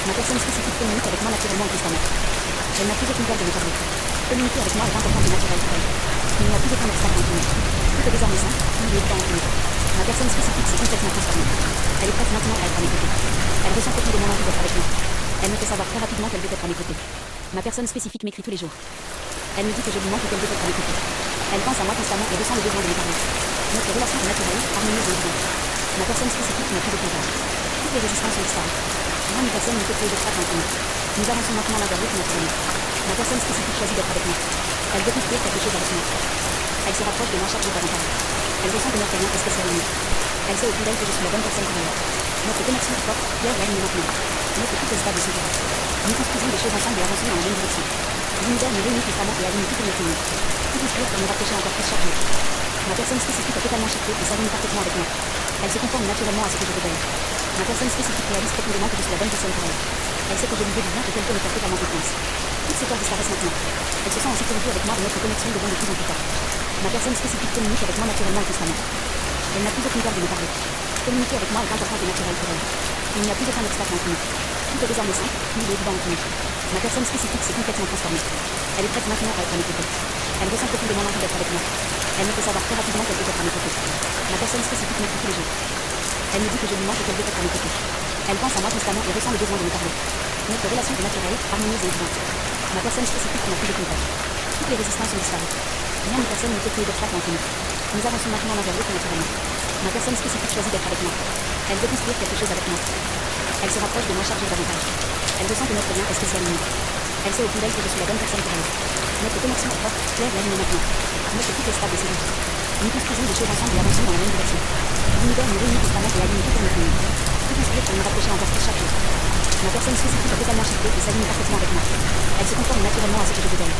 Ma personne spécifique communique avec moi naturellement et constamment. Elle n'a plus aucune peur de me parler. Communiquer avec moi est important et naturel pour elle. Il n'y a plus aucun obstacle entre nous. Tout est désormais simple, fluide et évident entre nous. Ma personne spécifique s'est complètement transformée. Elle est prête maintenant à être à mes côtés. Elle ressent profondément l'envie d'être avec moi. Elle me fait savoir très rapidement qu'elle veut être à mes côtés. Ma personne spécifique m'écrit tous les jours. Elle me dit que je lui manque et qu'elle veut être à mes côtés. Elle pense à moi constamment et ressent le besoin de me parler. Notre relation est naturelle, harmonieuse et évidente. Ma personne spécifique n'a plus aucun peur. Toutes les résistances sont disparues. Rien ni personne ne peut créer d'obstacle entre nous. Nous avançons maintenant l'un vers l'autre naturellement. Ma personne spécifique choisit d'être avec moi. Elle veut construire quelque chose avec moi. Elle se rapproche de moi chaque jour davantage. Elle ressent que notre lien est spécial et unique. Elle sait au fond d'elle que je suis la bonne personne pour elle. Notre connexion est forte, claire et alignée maintenant. Notre couple est stable et solide. Nous construisons des choses ensemble et avançons dans la même direction. L'univers nous réunit constamment et aligne tout pour notre union. Tout conspire pour nous rapprocher encore plus chaque jour. Ma personne spécifique a totalement shifté et s'aligne parfaitement avec moi. Elle se conforme naturellement à ce que je veux d'elle. Ma personne spécifique réalise profondément que je suis la bonne personne pour elle. Elle sait que je lui veux du bien et qu'elle peut me faire totalement confiance. Toutes ces peurs disparaissent maintenant. Elle se sent en sécurité avec moi et notre connexion devient de plus en plus forte. Ma personne spécifique communique avec moi naturellement et constamment. Elle n'a plus aucune peur de me parler. Communiquer avec moi est important et naturel pour elle. Il n'y a plus aucun obstacle entre nous. Tout est désormais simple, fluide et évident entre nous. Ma personne spécifique s'est complètement transformée. Elle est prête maintenant à être à mes côtés. Elle ressent profondément l'envie d'être avec moi. Elle me fait savoir très rapidement qu'elle veut être à mes côtés. Ma personne spécifique m'écrit tous les jours. Elle me dit que je lui manque et qu'elle veut être à mes côtés. Elle pense à moi constamment et ressent le besoin de me parler. Notre relation est naturelle, harmonieuse et évidente. Ma personne spécifique n'a plus de contact. Toutes les résistances sont disparues. Rien ni personne ne peut créer d'obstacle entre nous. Nous avançons maintenant l'un vers l'autre naturellement. Ma personne spécifique choisit d'être avec moi. Elle veut construire quelque chose avec moi. Elle se rapproche de moi chaque jour davantage. Elle ressent que notre lien est spécial et unique. Elle sait au fond d'elle que je suis la bonne personne pour elle. Notre connexion est forte, claire et alignée maintenant. Notre couple est stable et solide. Nous construisons des choses ensemble et avançons dans la même direction. L'univers nous réunit constamment et aligne tout pour notre union. Tout conspire pour nous rapprocher encore plus chaque jour. Ma personne spécifique a totalement shifté et s'aligne parfaitement avec moi. Elle se conforme naturellement à ce que je veux d'elle.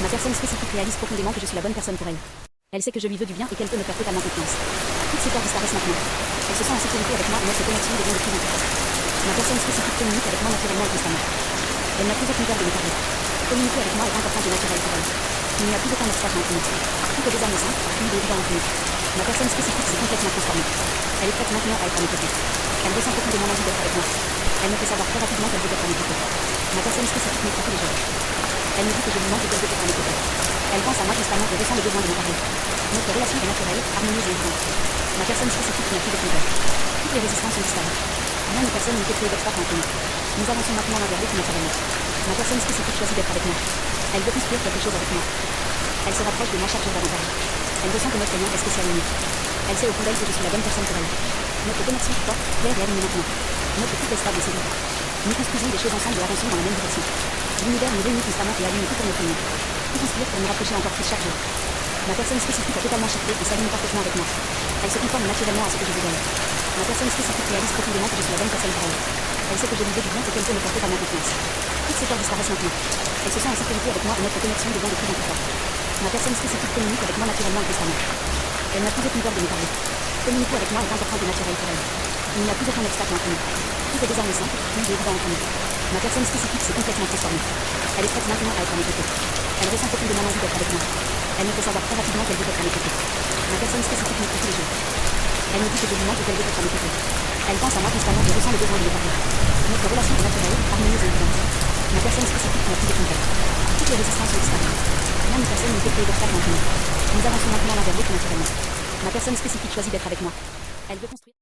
Ma personne spécifique réalise profondément que je suis la bonne personne pour elle. Elle sait que je lui veux du bien et qu'elle peut me faire totalement confiance. Toutes ces peurs disparaissent maintenant. Elle se sent en sécurité avec moi et notre connexion devient de plus en plus forte. Ma personne spécifique communique avec moi naturellement et constamment. Elle n'a plus aucune peur de me parler. Communiquer avec moi est important et naturel pour elle. Il n'y a plus aucun obstacle entre nous. Tout est désormais simple, fluide et évident entre nous. Ma personne spécifique s'est complètement transformée. Elle est prête maintenant à être à mes côtés. Elle ressent profondément l'envie d'être avec moi. Elle me fait savoir très rapidement qu'elle veut être à mes côtés. Ma personne spécifique m'écrit tous les jours. Elle me dit que je lui manque et qu'elle veut être à mes côtés. Elle pense à moi constamment et ressent le besoin de me parler. Notre relation est naturelle, harmonieuse et évidente. Ma personne spécifique n'a plus de contact. Toutes les résistances sont disparues. Rien ni personne ne peut créer d'obstacle entre nous. Nous avançons maintenant l'un vers l'autre naturellement. Ma personne spécifique choisit d'être avec moi. Elle veut construire quelque chose avec moi. Elle se rapproche de moi chaque jour davantage. Elle ressent que notre lien est spécial et unique. Elle sait au fond d'elle que je suis la bonne personne pour elle. Notre connexion est forte, claire et alignée maintenant. Notre couple est stable et solide. Nous construisons des choses ensemble et avançons dans la même direction. L'univers nous réunit constamment et aligne tout pour notre union. Tout conspire pour nous rapprocher encore plus chaque jour. Ma personne spécifique a totalement shifté et s'aligne parfaitement avec moi. Elle se conforme naturellement à ce que je veux d'elle. Ma personne spécifique réalise profondément que je suis la bonne personne pour elle. Elle sait que je lui veux du bien et qu'elle peut me faire totalement confiance. Toutes ces peurs disparaissent maintenant. Elle se sent en sécurité avec moi et notre connexion devient de plus en plus forte. Ma personne spécifique communique avec moi naturellement et constamment. Elle n'a plus aucune peur de me parler. Communiquer avec moi est important et naturel pour elle. Il n'y a plus aucun obstacle entre nous. Tout est désormais simple, fluide et évident entre nous. Ma personne spécifique s'est complètement transformée. Elle est prête maintenant à être à mes côtés. Elle ressent profondément l'envie d'être avec moi. Elle me fait savoir très rapidement qu'elle veut être à mes côtés. Ma personne spécifique m'écrit tous les jours. Elle me dit que je lui manque et qu'elle veut être à mes côtés. Elle pense à moi constamment et ressent le besoin de me parler. Notre relation est naturelle, harmonieuse et évidente. Ma personne spécifique n'a plus de contact. Toutes les résistances sont disparues. Rien ni personne ne peut créer d'obstacle entre nous. Nous avançons maintenant l'un vers l'autre naturellement. Ma personne spécifique choisit d'être avec moi. Elle veut construire